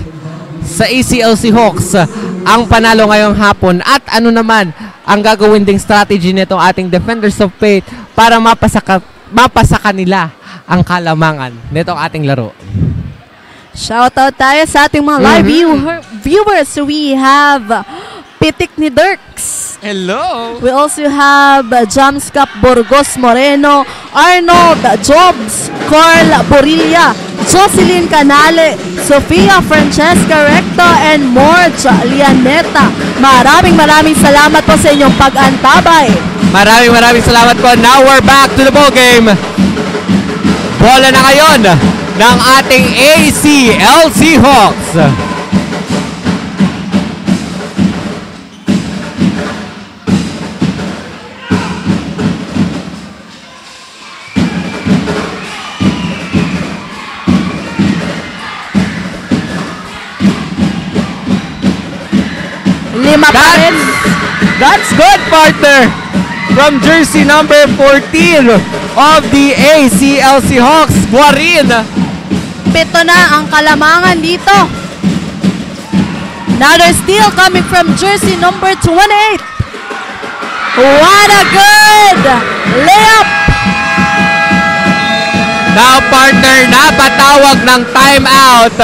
sa ACLC Hawks ang panalo ngayong hapon? At ano naman ang gagawin ding strategy nitong ating Defenders of Fate para mapasa kanila ang kalamangan nitong ating laro? Shoutout tayo sa ating mga live viewers. We have Pitik ni Dirks. Hello! We also have Jamscap Burgos Moreno, Arnold Jobs, Carl Borilla, Jocelyn Canale, Sofia Francesca Recto, and Morge Lianeta. Maraming salamat po sa inyong pag-antabay. Maraming salamat po. Now we're back to the ball game. Bola na ngayon ng ating ACLC Hawks. Lima pa rin. That's good, partner. From jersey number 14 of the ACLC Hawks, Guarin. 7 na ang kalamangan dito. Another steal coming from jersey number 28. What a good layup. Now, partner, napatawag ng timeout.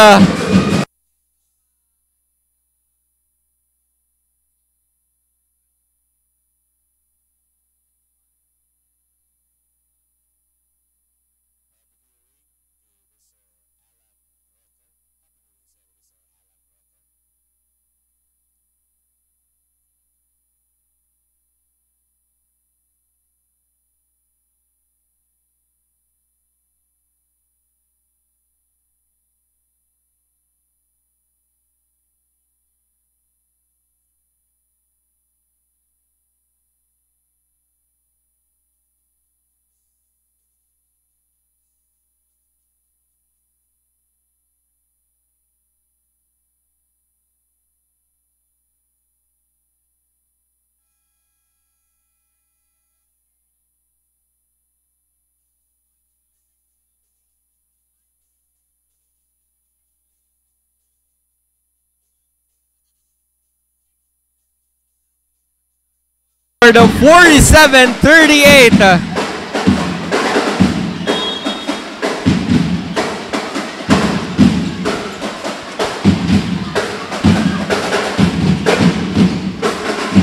For the 47-38.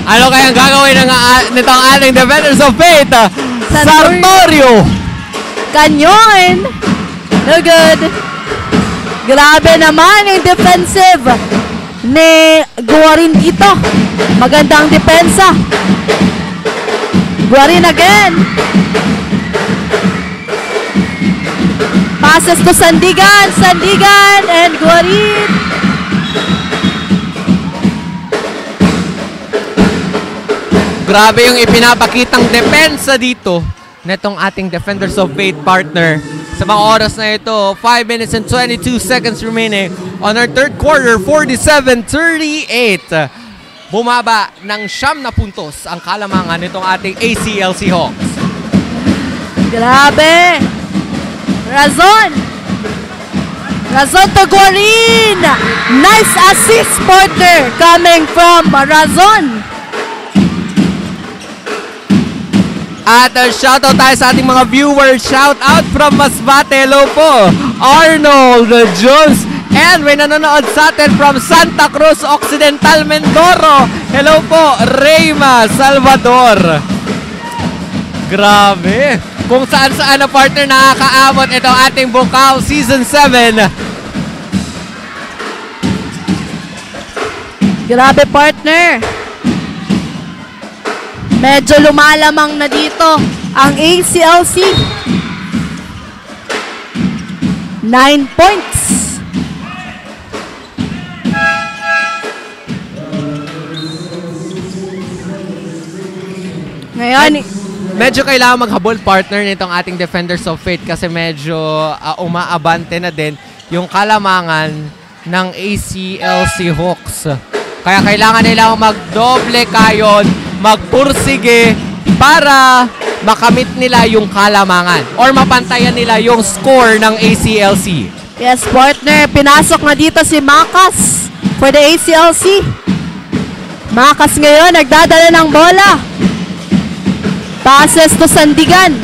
Ano kayang gagawin nitong ating Defenders of Fate? Sartorio! Canyon! No good. Grabe naman yung defensive ni Guarin dito. Magandang depensa. Guarin again. Passes to Sandigan. Sandigan and Guarin. Grabe yung ipinapakitang depensa dito netong ating Defenders of Fate partner. Sa mga oras na ito, 5 minutes and 22 seconds remaining on our third quarter, 47-38. Bumaba ng 9 na puntos ang kalamangan nitong ating ACLC Hawks. Grabe! Razon! Razon to Guarin! Nice assist, partner, coming from Razon. At shoutout tayo sa ating mga viewers. Shoutout from Masbate. Hello po, Arnold Jones. And may nanonood sa atin from Santa Cruz Occidental, Mindoro. Hello po, Reyma Salvador. Grabe. Kung saan-saan na partner nakakaabot itong ating Bukal Season 7. Grabe, partner. Medyo lumalamang na dito ang ACLC. 9 points. Ngayon, medyo kailangan maghabol partner nitong ating Defenders of Fate kasi medyo umaabante na din yung kalamangan ng ACLC Hawks. Kaya kailangan nilang magdoble kayon, magpursige para makamit nila yung kalamangan or mapantayan nila yung score ng ACLC. Yes, partner. Pinasok na dito si Makas for the ACLC. Makas ngayon, nagdadala ng bola. Passes to Sandigan.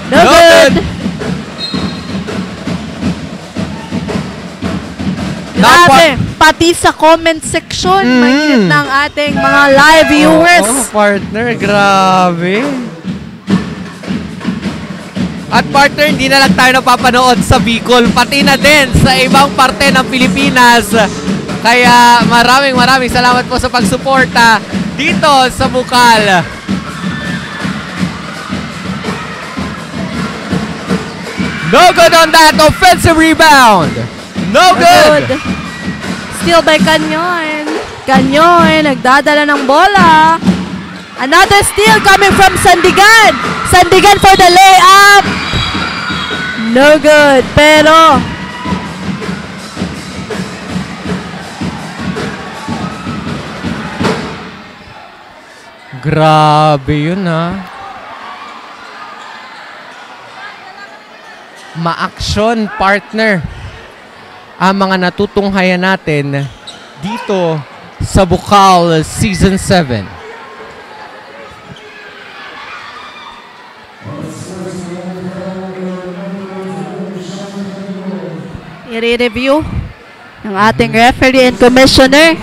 No good. Grabe, pati sa comment section, mainit ng ating mga live viewers. Oh, partner, grabe. At partner, hindi na lang tayo napapanood sa Bicol, pati na din sa ibang parte ng Pilipinas. Kaya maraming salamat po sa pagsuporta dito sa Bukal. No good on that offensive rebound. No good. Steal by Canyon. Canyon, nagdadala ng bola. Another steal coming from Sandigan. Sandigan for the layup. No good, pero grabe yun, ha. Ma-action, partner, ang mga natutunghayan natin dito sa Bukal Season 7. i-review ng ating referee and commissioner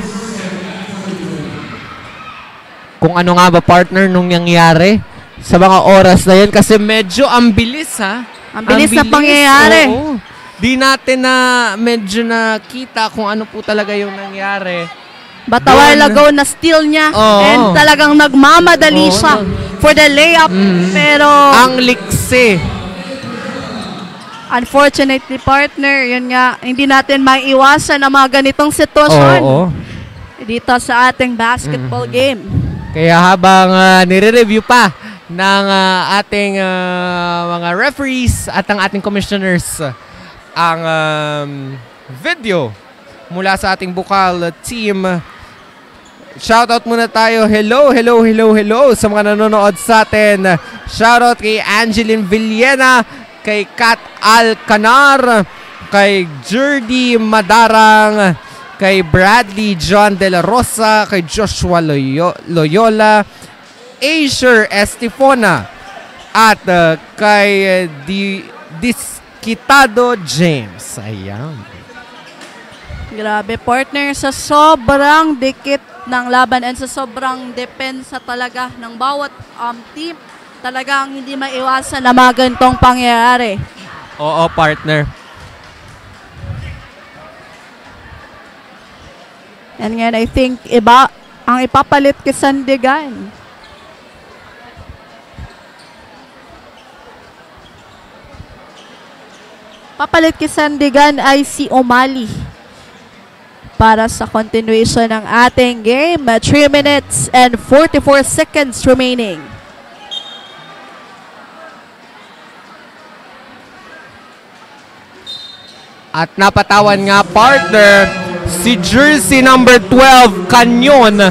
kung ano nga ba, partner, nung nangyari sa mga oras na yun. Kasi medyo ang bilis, ha? Ang bilis na pangyayari. Oo. Di natin na medyo nakita kung ano po talaga yung nangyari. But a while ago, na-steal niya. And talagang nagmamadali siya for the layup. Pero ang liksi. Unfortunately, partner, yun nga, hindi natin maiiwasan ang mga ganitong sitwasyon dito sa ating basketball game. Kaya habang nire-review pa ng ating mga referees at ang ating commissioners ang video mula sa ating Bukal team, shoutout muna tayo. Hello sa mga nanonood sa atin. Shoutout kay Angeline Villena, kay Kat Alcanar, kay Jerdy Madarang, kay Bradley John De La Rosa, kay Joshua Loyola, Asher Estefona, at kay Diskitado James. Ayan. Grabe, partner, sa sobrang dikit ng laban and sa sobrang depensa talaga ng bawat team, talagang hindi maiwasan na mga ganitong pangyayari. Oo, partner. And ngayon, I think iba ang ipapalit kay Sandigan. Papalit kay Sandigan ay si O'Malley para sa continuation ng ating game. 3 minutes and 44 seconds remaining. At napatawan nga, partner, si jersey number 12, Canyon,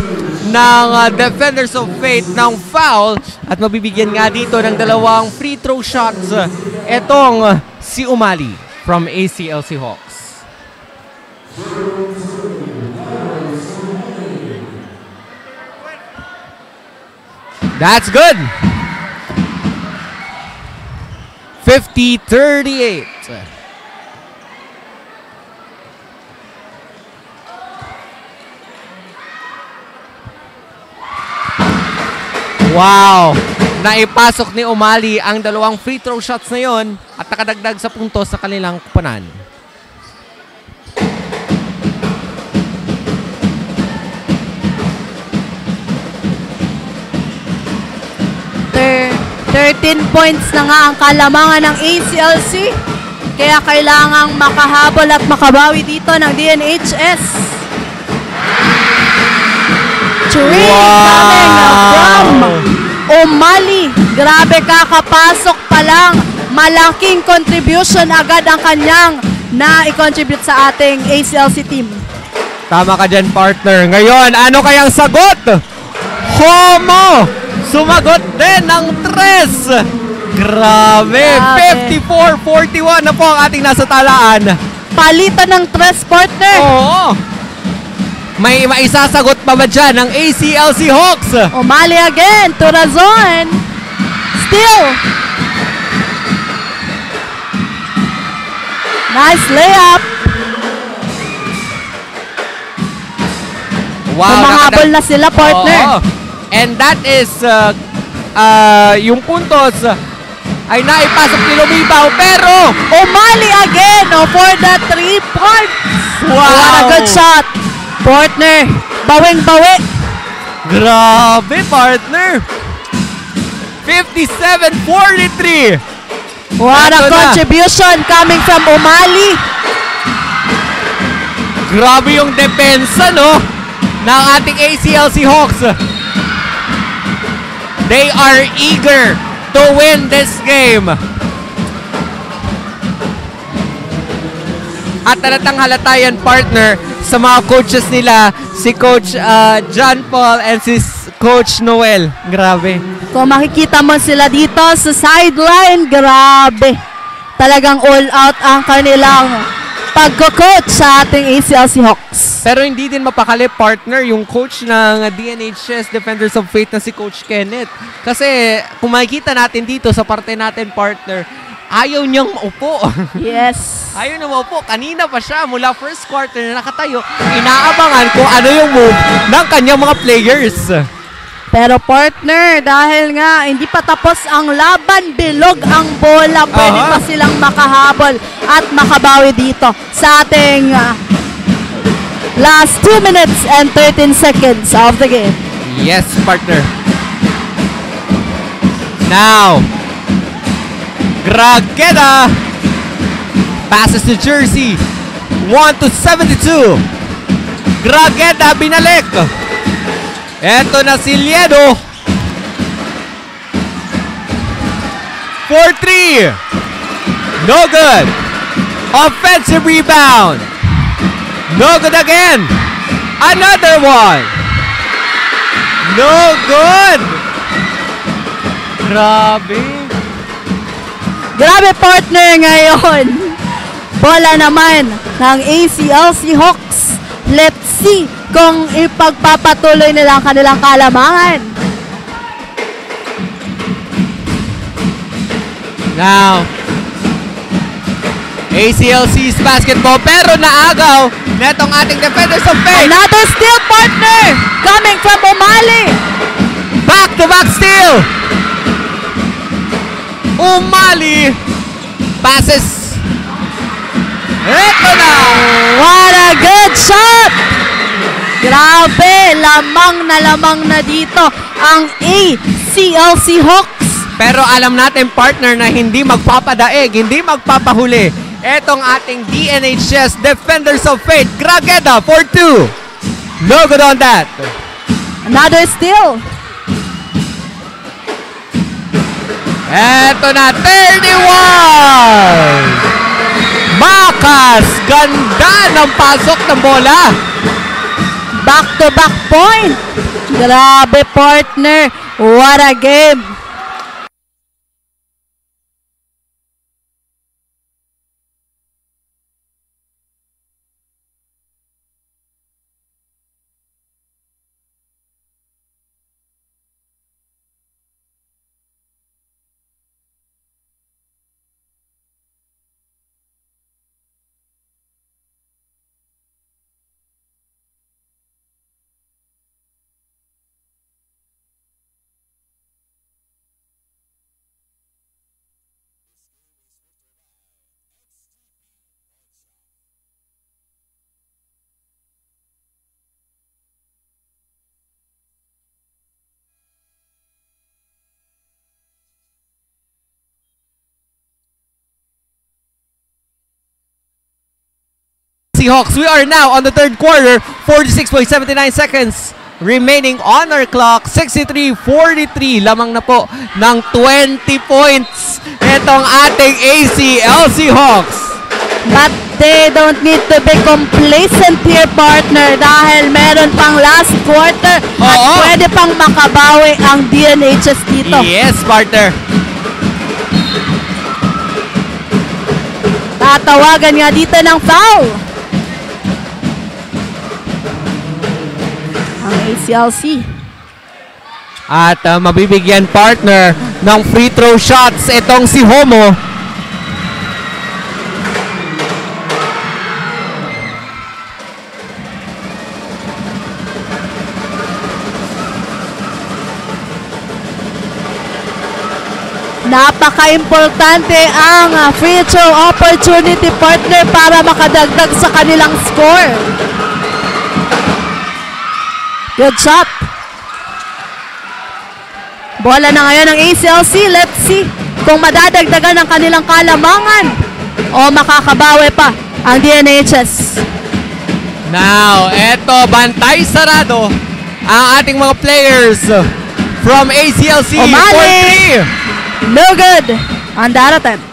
ng Defenders of Fate ng foul. At mabibigyan nga dito ng 2 free throw shots etong si O'Malley from ACLC Hawks. That's good. 50-38. Wow! Naipasok ni O'Malley ang 2 free throw shots na yon at nakadagdag sa puntos sa kanilang kupanan. There, 13 points na nga ang kalamangan ng ACLC. Kaya kailangang makahabol at makabawi dito ng DNHS. Coming from O'Malley. Grabe, kakapasok pa lang. Malaking contribution agad ang kanyang na-i-contribute sa ating ACLC team. Tama ka dyan, partner. Ngayon, ano kayang sagot? Homo! Sumagot din ng 3. Grabe. 54-41 na po ang ating nasa talaan. Palitan ng 3, partner. Oo. May maisasagot pa ba dyan ng ACLC Hawks? O'Malley again to the zone. Still. Nice layup. Wow. Humahabol na sila, partner. Oo. And that is yung puntos ay naipasok ni Lumibaw, pero O'Malley again for the 3 points. Wow. What a good shot. Partner, bawing-bawi. Grabe, partner. 57-43. What a contribution coming from O'Malley. Grabe yung depensa, no, ng ating ACLC Hawks. They are eager to win this game. At talatang halata yan, partner, sa mga coaches nila, si Coach John Paul and si Coach Noel. Grabe. Kung makikita mo sila dito sa sideline, grabe. Talagang all out ang kanilang pagko-coach sa ating ACLC Hawks. Pero hindi din mapakali, partner, yung coach ng DNHS Defenders of Fate na si Coach Kenneth. Kasi kung makikita natin dito sa parte natin, partner, ayaw niyang maupo. Yes. Ayaw na maupo. Kanina pa siya, mula first quarter na nakatayo, inaabangan kung ano yung move ng kanyang mga players. Pero partner, dahil nga hindi pa tapos ang laban, bilog ang bola, pwede pa silang makahabol at makabawi dito sa ating last 2 minutes and 13 seconds of the game. Yes, partner. Now, Gragueda passes to Jersey. 1-72. Gragueda binalik. Eto na si Liedo. 4-3. No good. Offensive rebound. No good again. Another one. No good. Grabe. Grabe, partner, ngayon. Bola naman ng ACLC Hawks. Let's see kung ipagpapatuloy nila ang kanilang kalamangan. Now, ACLC's basketball pero naagaw netong ating defenders of fate. Another steal, partner, coming from Umali. Back-to-back steal. Umali passes. Eto na. What a good shot! Grabe, lamang na dito ang ACLC Hawks. Pero alam natin, partner, na hindi magpapadaig, hindi magpapahuli. Etong ating DNHS Defenders of Fate, Grageda for 2. No good on that. Another steal. Eto na, 31! Makas! Ganda ng pasok ng bola. Back-to-back point. Grabe, partner. What a game. Seahawks, we are now on the third quarter, 46.79 seconds remaining on our clock, 63-43, lamang na po ng 20 points itong ating ACLC Hawks. But they don't need to be complacent here, partner, dahil meron pang last quarter at pwede pang makabawi ang DNHS dito. Yes, partner. Tatawagan nga dito ng foul ang ACLC. At mabibigyan, partner, ng free throw shots itong si Homo. Napaka-importante ang free throw opportunity, partner, para makadagdag sa kanilang score. Good shot. Bola na ngayon ng ACLC. Let's see kung madadagdagan ang kanilang kalamangan o makakabawi pa ang DNHS. Now, eto, bantay sarado ang ating mga players from ACLC. Umali! No good on that attempt.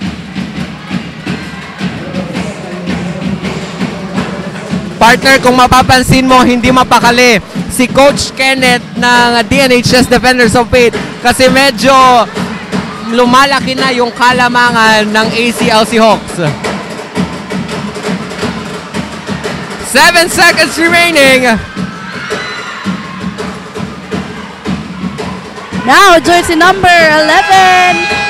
Partner, kung mapapansin mo, hindi mapakali si Coach Kenneth ng DNHS Defenders of Fate kasi medyo lumalaki na yung kalamangan ng ACLC Hawks. 7 seconds remaining. Now, jersey number 11.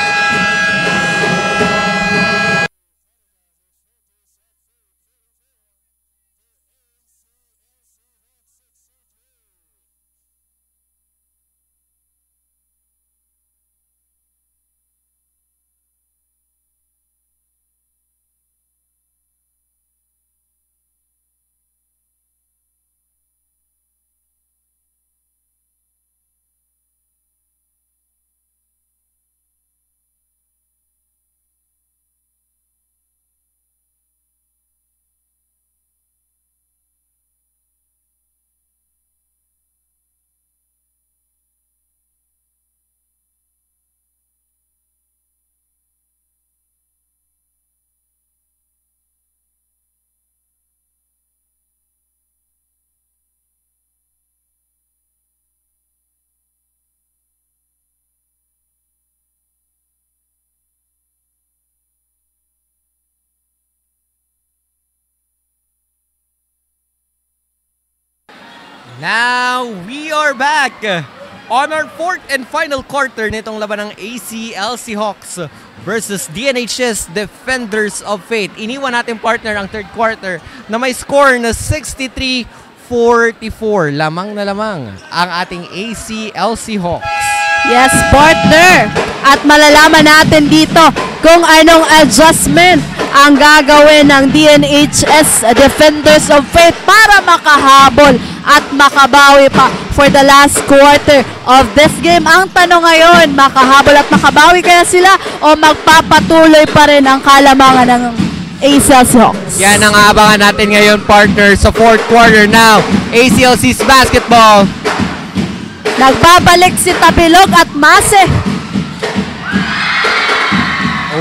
Now, we are back on our fourth and final quarter nitong laban ng ACLC Hawks versus DNHS Defenders of Fate. Iniwan natin partner ang third quarter na may score na 63-44. Lamang na lamang ang ating ACLC Hawks. Yes, partner. At malalaman natin dito kung anong adjustment ang gagawin ng DNHS Defenders of Fate para makahabol at makabawi pa for the last quarter of this game. Ang tanong ngayon, makahabol at makabawi kaya sila o magpapatuloy pa rin ang kalamangan ng ACLC Hawks? Yan ang aabangan natin ngayon, partner, sa fourth quarter now. ACLC's basketball. Nagbabalik si Tabilog at Mase.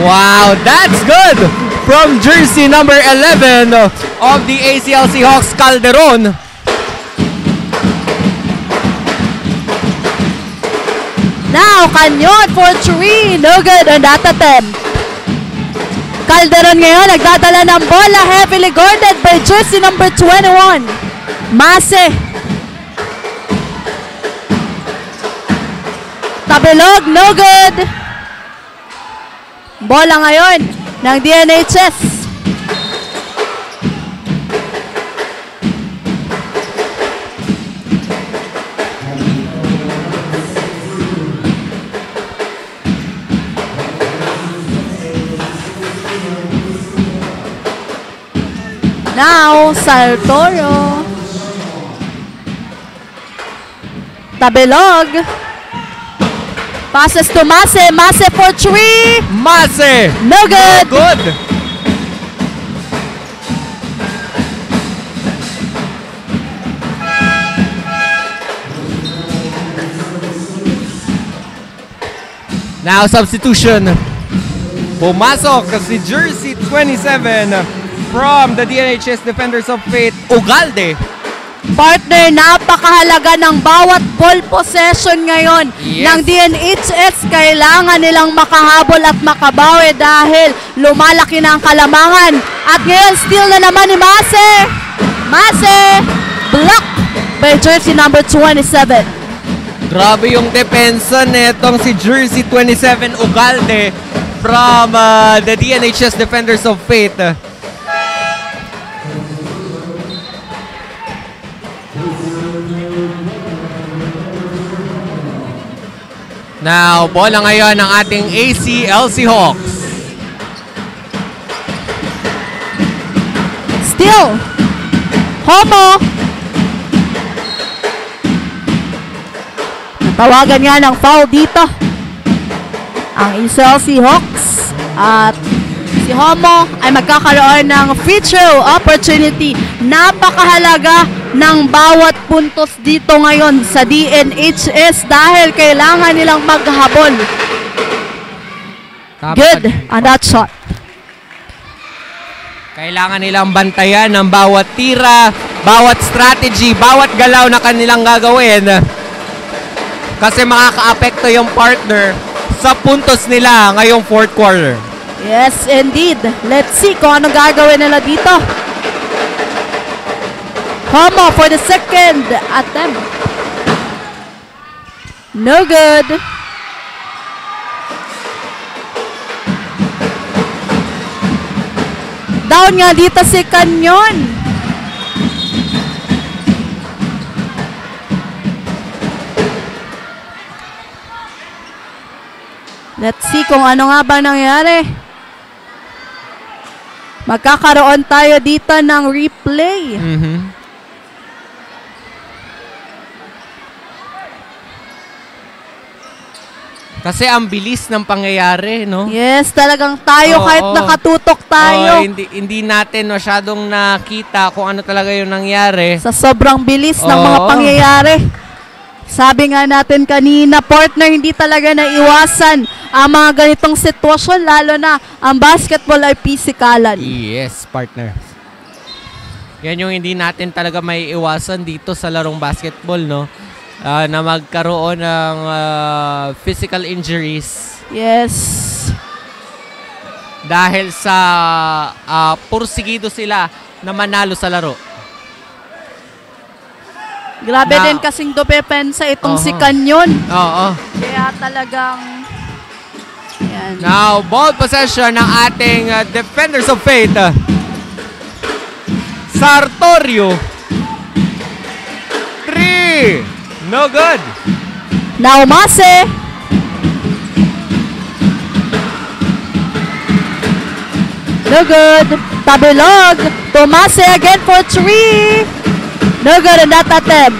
Wow, that's good from jersey number 11 of the ACLC Hawks, Calderon. Now, Canyon for 3. No good on that attempt. Calderon ngayon nagdadala ng bola, heavily guarded by jersey number 21. Mase. Tabilog, no good. Bola ngayon ng DNHS. Now, Sartorio. Tabilog. Passes to Mase. Mase for 3. Mase. No good. No good. Now, substitution. Pumasok si jersey 27 from the DNHS Defenders of Fate, Ugalde. Partner, napakahalaga ng bawat ball possession ngayon ng DNHS. Kailangan nilang makahabol at makabawi dahil lumalaki na ang kalamangan. At ngayon, steal na naman ni Mase. Mase, block by jersey number 27. Grabe yung depensa netong si jersey 27 Ugalde from the DNHS Defenders of Fate. Now, bola ngayon ng ating ACLC Hawks. Still, Homo. Tawagan nga ng foul dito ang ACLC Hawks. At si Homo ay magkakaroon ng free throw opportunity. Napakahalaga ng bawat puntos dito ngayon sa DNHS dahil kailangan nilang maghabol. Good on that shot. Kailangan nilang bantayan ng bawat tira, bawat strategy, bawat galaw na kanilang gagawin. Kasi makaka-apekto yung partner sa puntos nila ngayong fourth quarter. Yes, indeed. Let's see kung anong gagawin nila dito. Homo for the second attempt. No good. Down nga dito si Canyon. Let's see kung ano nga ba nangyari. Magkakaroon tayo dito ng replay. Kasi ang bilis ng pangyayari, no? Yes, talagang tayo kahit nakatutok tayo. Hindi natin masyadong nakita kung ano talaga yung nangyari. Sa sobrang bilis ng mga pangyayari. Sabi nga natin kanina, partner, hindi talaga naiwasan ang mga ganitong sitwasyon, lalo na ang basketball ay pisikalan. Yes, partner. Yan yung hindi natin talaga may iwasan dito sa larong basketball, no? Na magkaroon ng physical injuries. Yes. Dahil sa pursigido sila na manalo sa laro. Grabe Na- din kasing dupepensa itong si Oo. Canyon. Oo. Kaya talagang... Yan. Now, ball possession ng ating Defenders of Fate. Sartorio. 3. No good. Now Mase. No good. Tabilog. Tomase again for 3. No good in that attempt.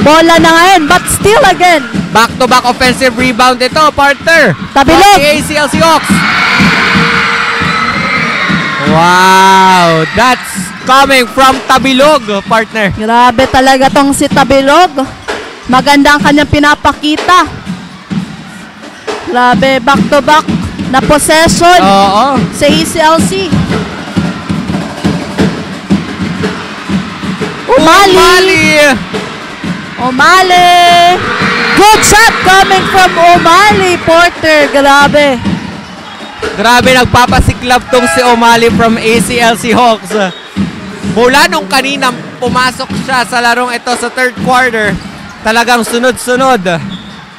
Bola na ngayon, but still again. Back-to-back offensive rebound ito, partner. Tabilog. From the ACL Seahawks. Wow, that's coming from Tabilog, partner. Grabe talaga tong si Tabilog. Maganda ang kanyang pinapakita. Grabe, back-to-back na possession Oo. sa ECLC. Umali. Good shot coming from Umali, Porter. Grabe. Grabe, nagpapasiklab tong si O'Malley from ACLC Hawks. Mula nung kanina pumasok siya sa larong ito sa third quarter, talagang sunod-sunod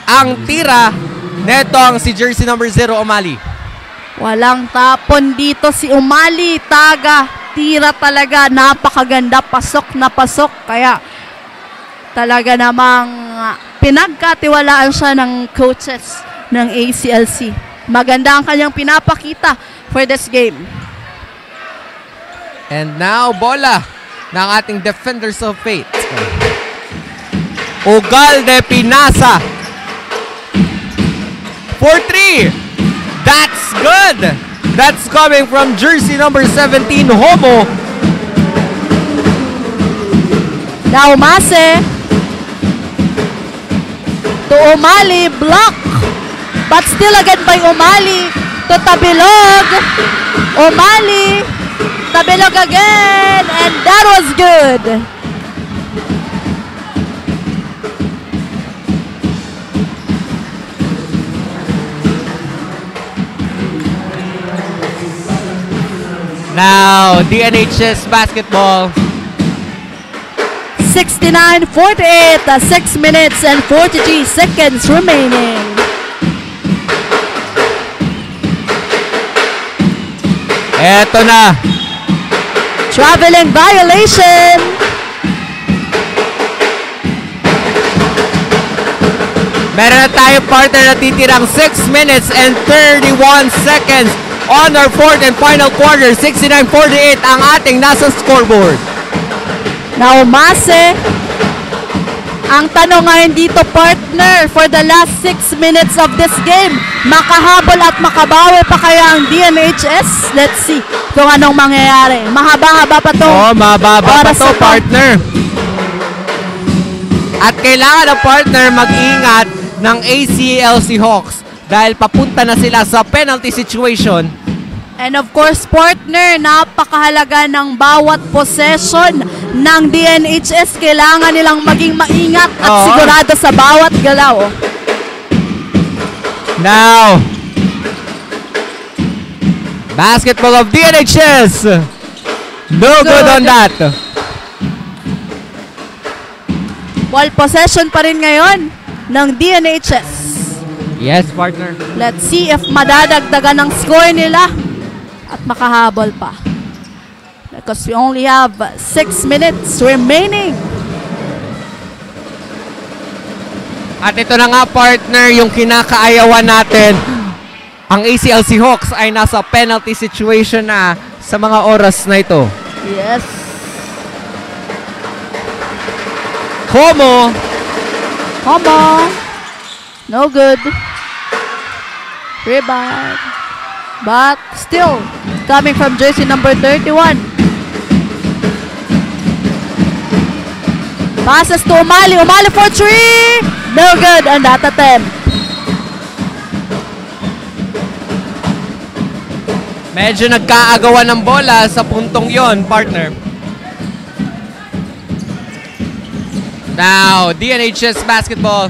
ang tira neto ang si jersey number 0, O'Malley. Walang tapon dito si Umali. Tira talaga. Napakaganda. Pasok na pasok. Kaya talaga namang pinagkatiwalaan siya ng coaches ng ACLC. Maganda ang kanyang pinapakita for this game. And now, bola ng ating Defenders of Fate. Ugalde Pinasa. For 3. That's good. That's coming from jersey number 17, Homo. Now Mase. To Umali, block. But still again by Umali. To Tabilog. Umali. Tabilog again. And that was good. Now, DNHS basketball. 69-48, 6 minutes and 43 seconds remaining. Eto na. Traveling violation. Meron na tayo partner na titirang 6 minutes and 31 seconds on our fourth and final quarter. 69-48 ang ating nasa scoreboard. Now Mase. Ang tanong ngayon dito, partner, for the last 6 minutes of this game, makahabol at makabawi pa kaya ang DNHS? Let's see kung anong mangyayari. Mahaba-haba pa to. Oh, mababa pa oras to, na to. partner. At kailangan ng partner mag-ingat ng ACLC Hawks dahil papunta na sila sa penalty situation. And of course, partner, napakahalaga ng bawat possession ng DNHS. Kailangan nilang maging maingat at Oo. sigurado sa bawat galaw. Now, basketball of DNHS. No good on that. Ball possession pa rin ngayon ng DNHS. Yes, partner. Let's see if madadagdagan ng score nila at makahabol pa. Because we only have 6 minutes remaining. At ito na nga, partner, yung kinakaayawan natin. Ang ACLC Hawks ay nasa penalty situation na sa mga oras na ito. Yes. Homo. No good. Rebound. But still, coming from jersey number 31. Passes to Umali. Umali for 3. No good on that attempt. Medyo nagkaagawan ng bola sa puntong yon, partner. Now, DNHS basketball.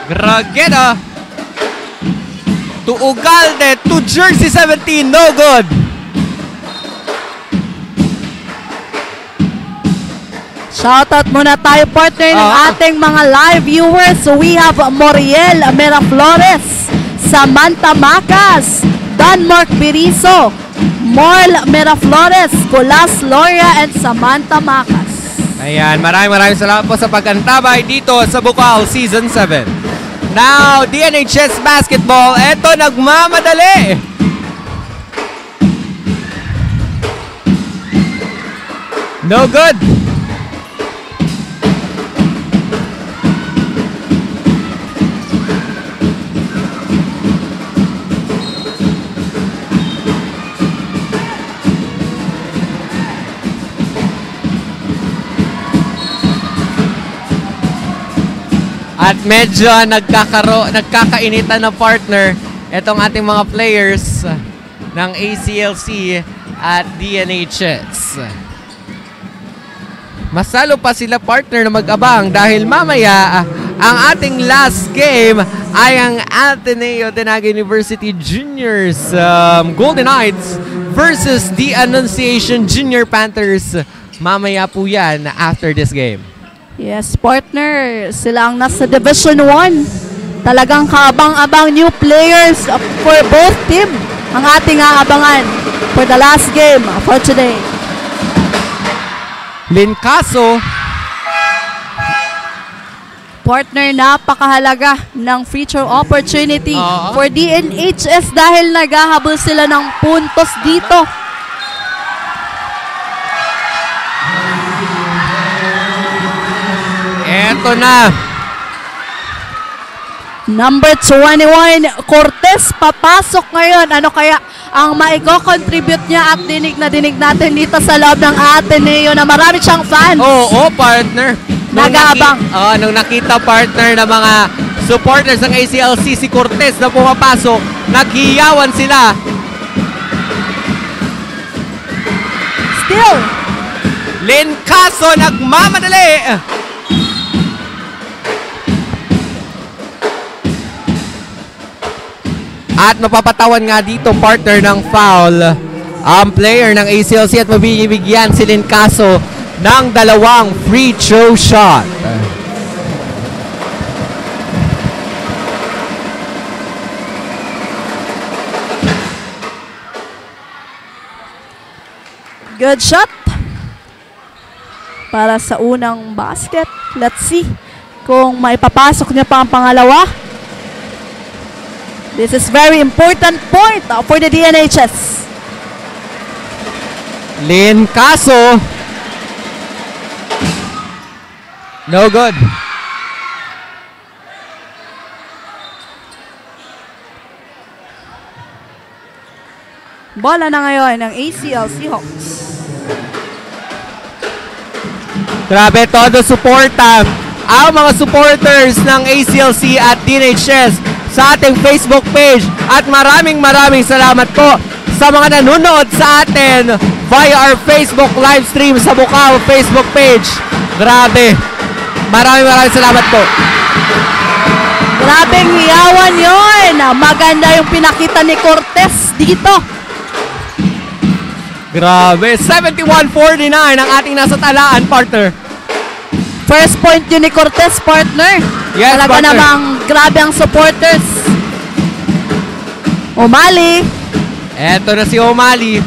Grageda. To Ugalde, to jersey 17, no good. Shoutout muna tayo, partner, ng ating mga live viewers. So we have Moriel Miraflores, Samantha Macas, Danmark Biriso, Morl Miraflores, Colas Loria, and Samantha Macas. Ayan, maraming salamat po sa pag-antabay dito sa Bukal Season 7. Now, DNHS Basketball, eto nagmamadali. No good. At medyo nagkakainitan na partner itong ating mga players ng ACLC at DNHS. Masalo pa sila, partner, na mag-abang dahil mamaya ang ating last game ay ang Ateneo Dinagat University Juniors Golden Knights versus the Annunciation Junior Panthers. Mamaya po yan after this game. Yes, partner. Sila ang nasa Division 1. Talagang kaabang-abang new players for both team ang ating aabangan for the last game for today. Lincaso. Partner, napakahalaga ng future opportunity for DNHS dahil naghahabol sila ng puntos dito. Eto na. Number 21, Cortez, papasok ngayon. Ano kaya ang maiko-contribute niya at dinig na dinig natin dito sa loob ng Ateneo na marami siyang fans. Oo, partner. Nag-aabang. Nung nakita, partner, ng mga supporters ng ACLC, si Cortez na pumapasok, naghiyawan sila. Still. Lincaso nagmamadali. At mapapatawan nga dito, partner, ng foul ang player ng ACLC at mabibigyan si Lincaso ng 2 free throw shot. Good shot para sa unang basket. Let's see kung maipapasok niya pa ang pangalawa. This is very important point for the DNHS. Lincaso. No good. Bola na ngayon ng ACLC Hawks. Grabe, todo suporta ang mga supporters ng ACLC at DNHS sa ating Facebook page. At maraming salamat po sa mga nanonood sa atin via our Facebook live stream sa Bukal Facebook page. Grabe. Maraming salamat po. Grabeng hiyawan yun. Maganda yung pinakita ni Cortez dito. Grabe. 71-49 ang ating nasa talaan, partner. First point yun ni Cortez, partner. Yes, talaga partner. namang grabe ang supporters. O'Malley. Eto na si O'Malley.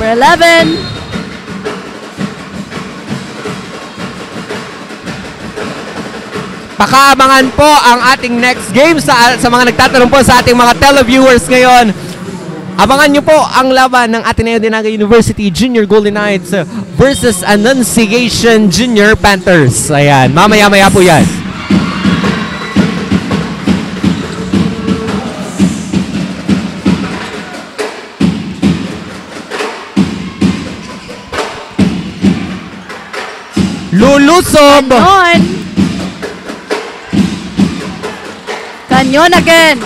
For 11. Pakaabangan po ang ating next game sa mga nagtatanong po sa ating mga televiewers ngayon. Abangan nyo po ang laban ng Ateneo Dinagat University Junior Golden Knights versus Annunciation Junior Panthers. Ayan, mamaya-maya po yan. Lulusob! Canyon again.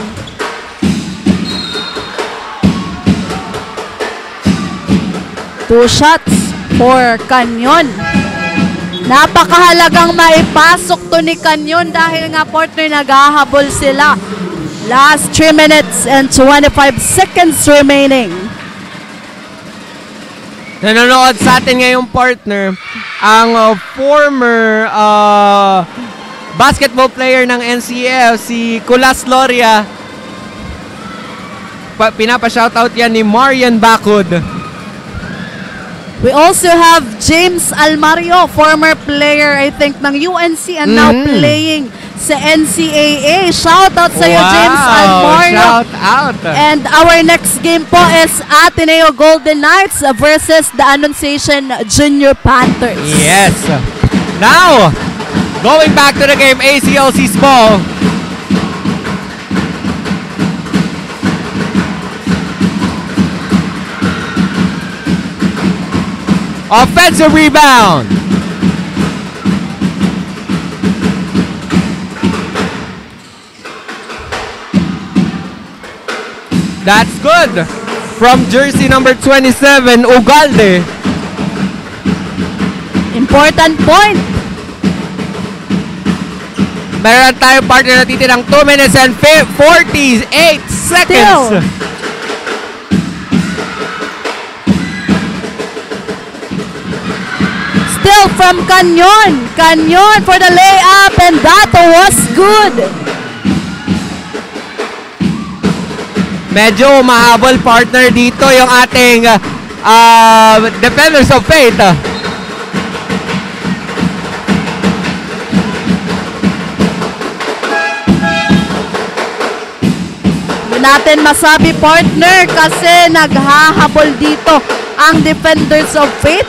Two shots for Canyon. Napakahalagang maipasok to ni Canyon dahil nga, partner, naghahabol sila. Last 3 minutes and 25 seconds remaining. Nanonood sa atin ngayong partner, ang former basketball player ng NCF, si Kulas Loria. Pinapa-shoutout yan ni Marian Bacud. We also have James Almario, former player, I think, ng UNC and now playing sa NCAA. Shoutout sa iyo, James Almario. Shout out. And our next game po is Ateneo Golden Knights versus the Annunciation Junior Panthers. Yes. Now, going back to the game, ACLC's ball. Offensive rebound. That's good. From jersey number 27, Ugalde. Important point. Meron tayo partner na titirang 2 minutes and 48 seconds. Still from Canyon. Canyon for the layup and that was good. Medyo mahabol partner dito yung ating Defenders of Faith. Hindi natin masabi partner kasi naghahabol dito ang Defenders of Faith.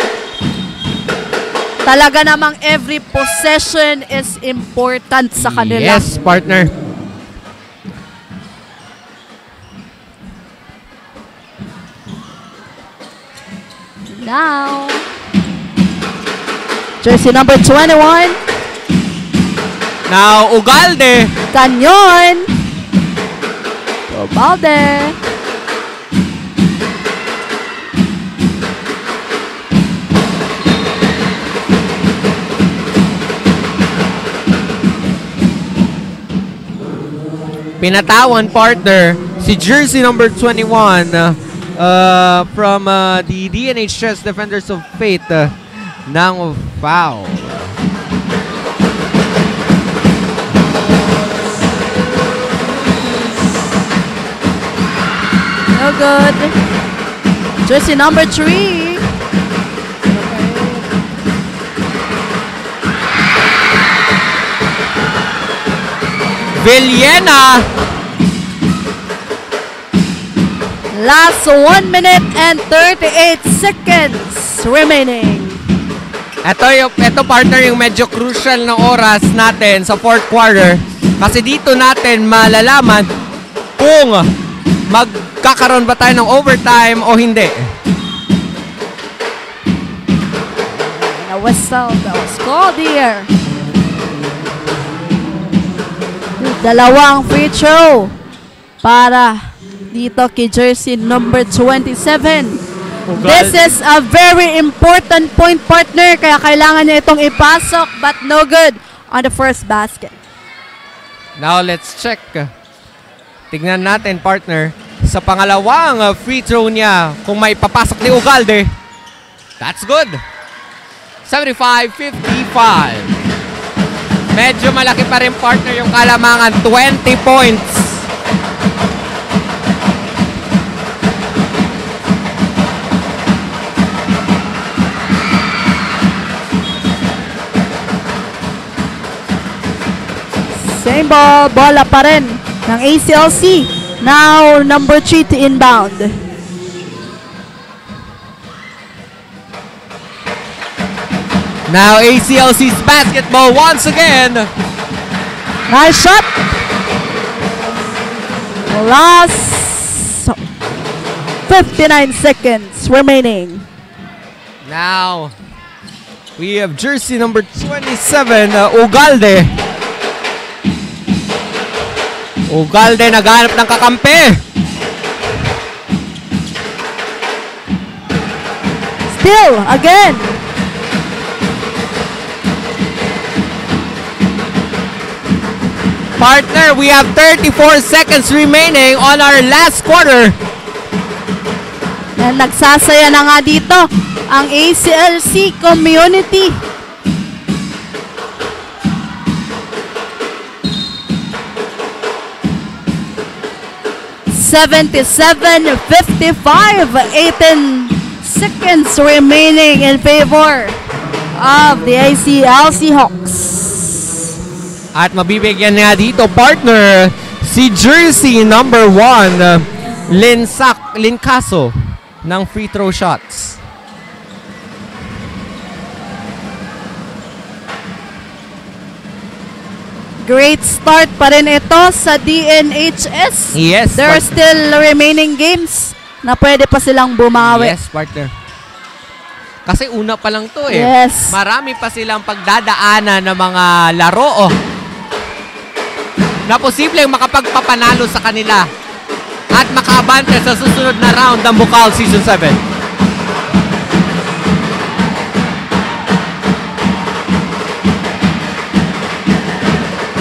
Talaga namang every possession is important sa kanila. Yes, partner. Now, jersey number 21. Now, Ugalde. Canyon. Ugalde. Pinatawan partner si jersey number 21 from the DNHS Defenders of Faith ng foul. No good. Jersey number 3. Villena. Last 1 minute and 38 seconds remaining. Ito partner yung medyo crucial na oras natin sa fourth quarter. Kasi dito natin malalaman kung magkakaroon ba tayo ng overtime o hindi. And a whistle that was called here. Dalawang free throw para dito kay jersey number 27. This is a very important point partner kaya kailangan niya itong ipasok but no good on the first basket. Now let's check. Tignan natin partner sa pangalawang free throw niya kung may papasok ni Ugalde. That's good. 75-55. Medyo malaki pa rin partner yung kalamangan. 20 points. Same ball. Bola pa rin ng ACLC. Now, number 3 to inbound. Now ACLC's basketball once again. Nice shot. Last 59 seconds remaining. Now we have jersey number 27, Ugalde. Ugalde naghanap ng kakampi. Still, again. Partner, we have 34 seconds remaining on our last quarter. And nagsasaya na nga dito ang ACLC community. $77-55, 18 seconds remaining in favor of the ACLC Hawks. At mabibigyan nga dito, partner, si jersey number 1, Lincaso, ng free throw shots. Great start pa rin ito sa DNHS. Yes. There are still remaining games na pwede pa silang bumawi. Yes, partner. Kasi una pa lang to eh. Yes. Marami pa silang pagdadaanan ng mga laro na posibleng makapagpapanalo sa kanila at makaabante sa susunod na round ng Bukal Season 7.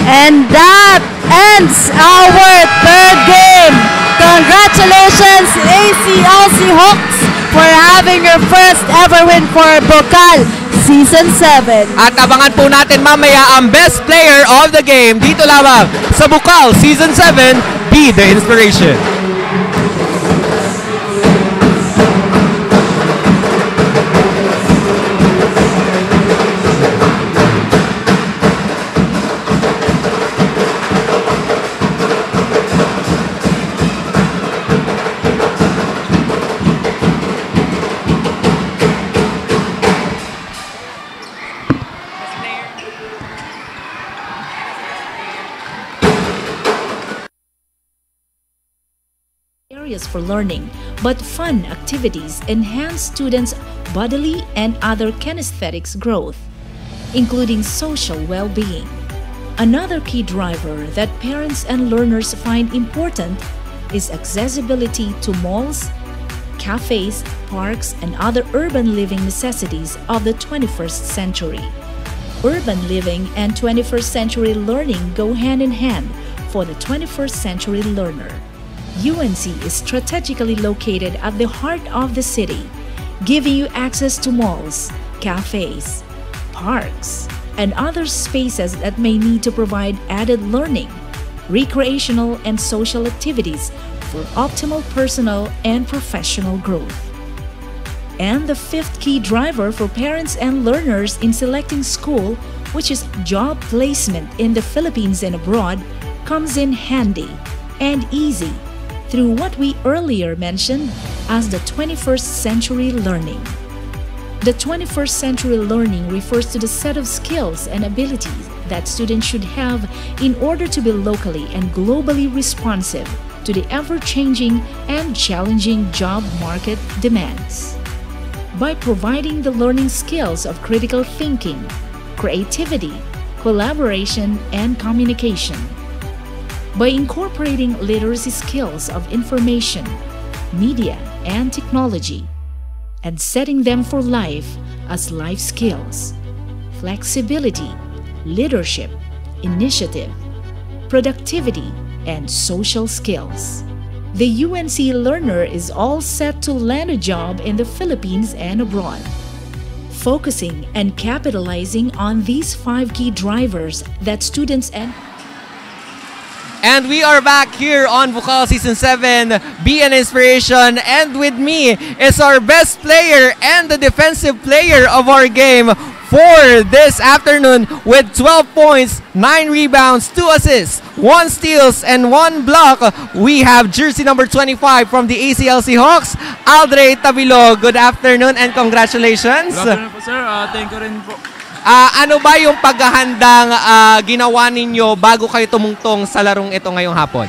And that ends our third game. Congratulations, ACLC Hawks, for having your first ever win for Bukal Season 7. At abangan po natin mamaya ang best player of the game dito lamang sa Bukal Season 7, Be the Inspiration. Areas for learning, but fun activities enhance students' bodily and other kinesthetics growth, including social well-being. Another key driver that parents and learners find important is accessibility to malls, cafes, parks, and other urban living necessities of the 21st century. Urban living and 21st century learning go hand in hand for the 21st century learner. UNC is strategically located at the heart of the city, giving you access to malls, cafes, parks, and other spaces that may need to provide added learning, recreational and social activities for optimal personal and professional growth. And the fifth key driver for parents and learners in selecting school, which is job placement in the Philippines and abroad, comes in handy and easy through what we earlier mentioned as the 21st century learning. The 21st century learning refers to the set of skills and abilities that students should have in order to be locally and globally responsive to the ever-changing and challenging job market demands. By providing the learning skills of critical thinking, creativity, collaboration, and communication. By incorporating literacy skills of information, media, and technology, and setting them for life as life skills, flexibility, leadership, initiative, productivity, and social skills. The UNC learner is all set to land a job in the Philippines and abroad. Focusing and capitalizing on these 5 key drivers that students And we are back here on Bukal Season 7, Be an Inspiration. And with me is our best player and the defensive player of our game for this afternoon with 12 points, 9 rebounds, 2 assists, 1 steals, and 1 block. We have jersey number 25 from the ACLC Hawks, Aldrey Tabilog. Good afternoon and congratulations. Good afternoon po, sir. Thank you rin po. Ano ba yung paghahandang ginawa ninyo bago kayo tumungtong sa larong ito ngayong hapon?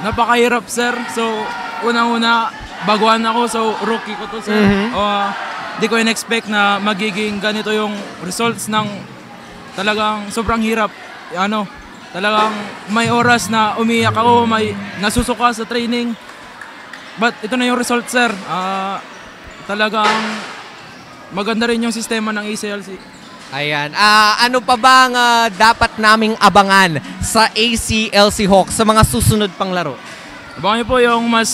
Napakahirap, sir. So, unang-una, baguhan ako. So, rookie ko to, sir. Di ko in-expect na magiging ganito yung results ng talagang sobrang hirap. Talagang may oras na umiyak ako, may nasusuka sa training. But ito na yung result, sir. Talagang maganda rin yung sistema ng ACLC. Ayan. Ano pa bang dapat naming abangan sa ACLC Hawks sa mga susunod pang laro? Abangan niyo po yung mas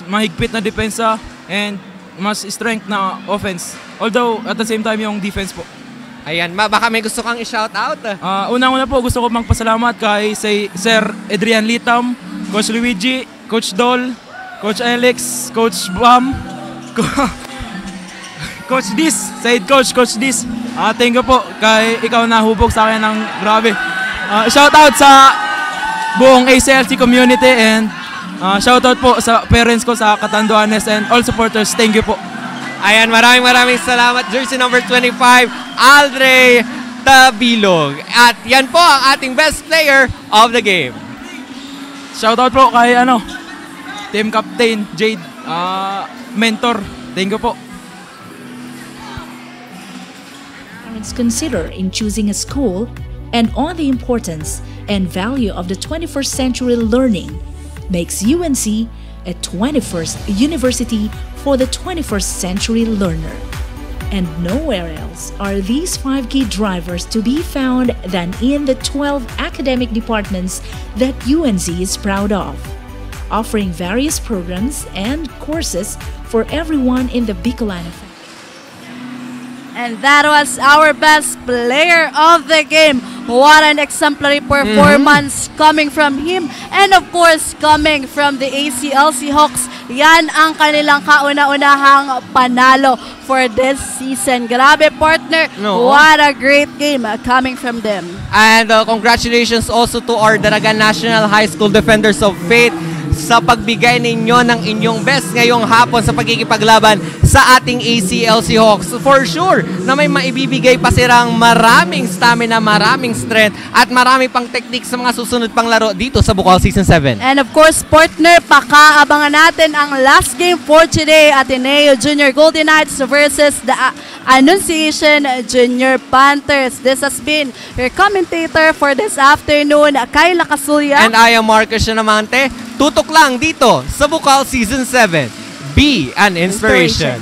mahigpit na depensa and mas strength na offense. Although, at the same time, yung defense po. Ayan, baka may gusto kang i-shoutout. Unang-una po, gusto ko magpasalamat kay Sir Adrian Litam, Coach Luigi, Coach Dol, Coach Alex, Coach Bam, Coach Dis, Said Coach Dis. Thank you po kay ikaw na hubog sa akin ng grabe. Shoutout sa buong ACLC community and shoutout po sa parents ko sa Catanduanes and all supporters. Thank you po. Ayan, maraming salamat. Jersey number 25, Aldre Tabilog. At yan po ang ating best player of the game. Shoutout po kay team captain Jade, mentor. Thank you po. Parents consider in choosing a school and on the importance and value of the 21st century learning makes UNC a 21st university for the 21st century learner. And nowhere else are these 5 key drivers to be found than in the 12 academic departments that UNC is proud of, offering various programs and courses for everyone in the Bicolana family. And that was our best player of the game. What an exemplary performance coming from him. And of course, coming from the ACLC Hawks. Yan ang kanilang kauna-unahang panalo for this season. Grabe, partner. No. What a great game coming from them. And congratulations also to our Daragan National High School Defenders of Faith sa pagbigay ninyo ng inyong best ngayong hapon sa pagkikipaglaban sa ating ACLC Hawks. For sure na may maibibigay pa silang maraming stamina, maraming strength at marami pang technique sa mga susunod pang laro dito sa Bukal Season 7. And of course, partner, pakaabangan natin ang last game for today, Ateneo Junior Golden Knights versus the Annunciation Junior Panthers. This has been your commentator for this afternoon, Kayla Casulia. And I am Marcus Shanamante. Tutok lang dito sa Bukal Season 7. Be an inspiration.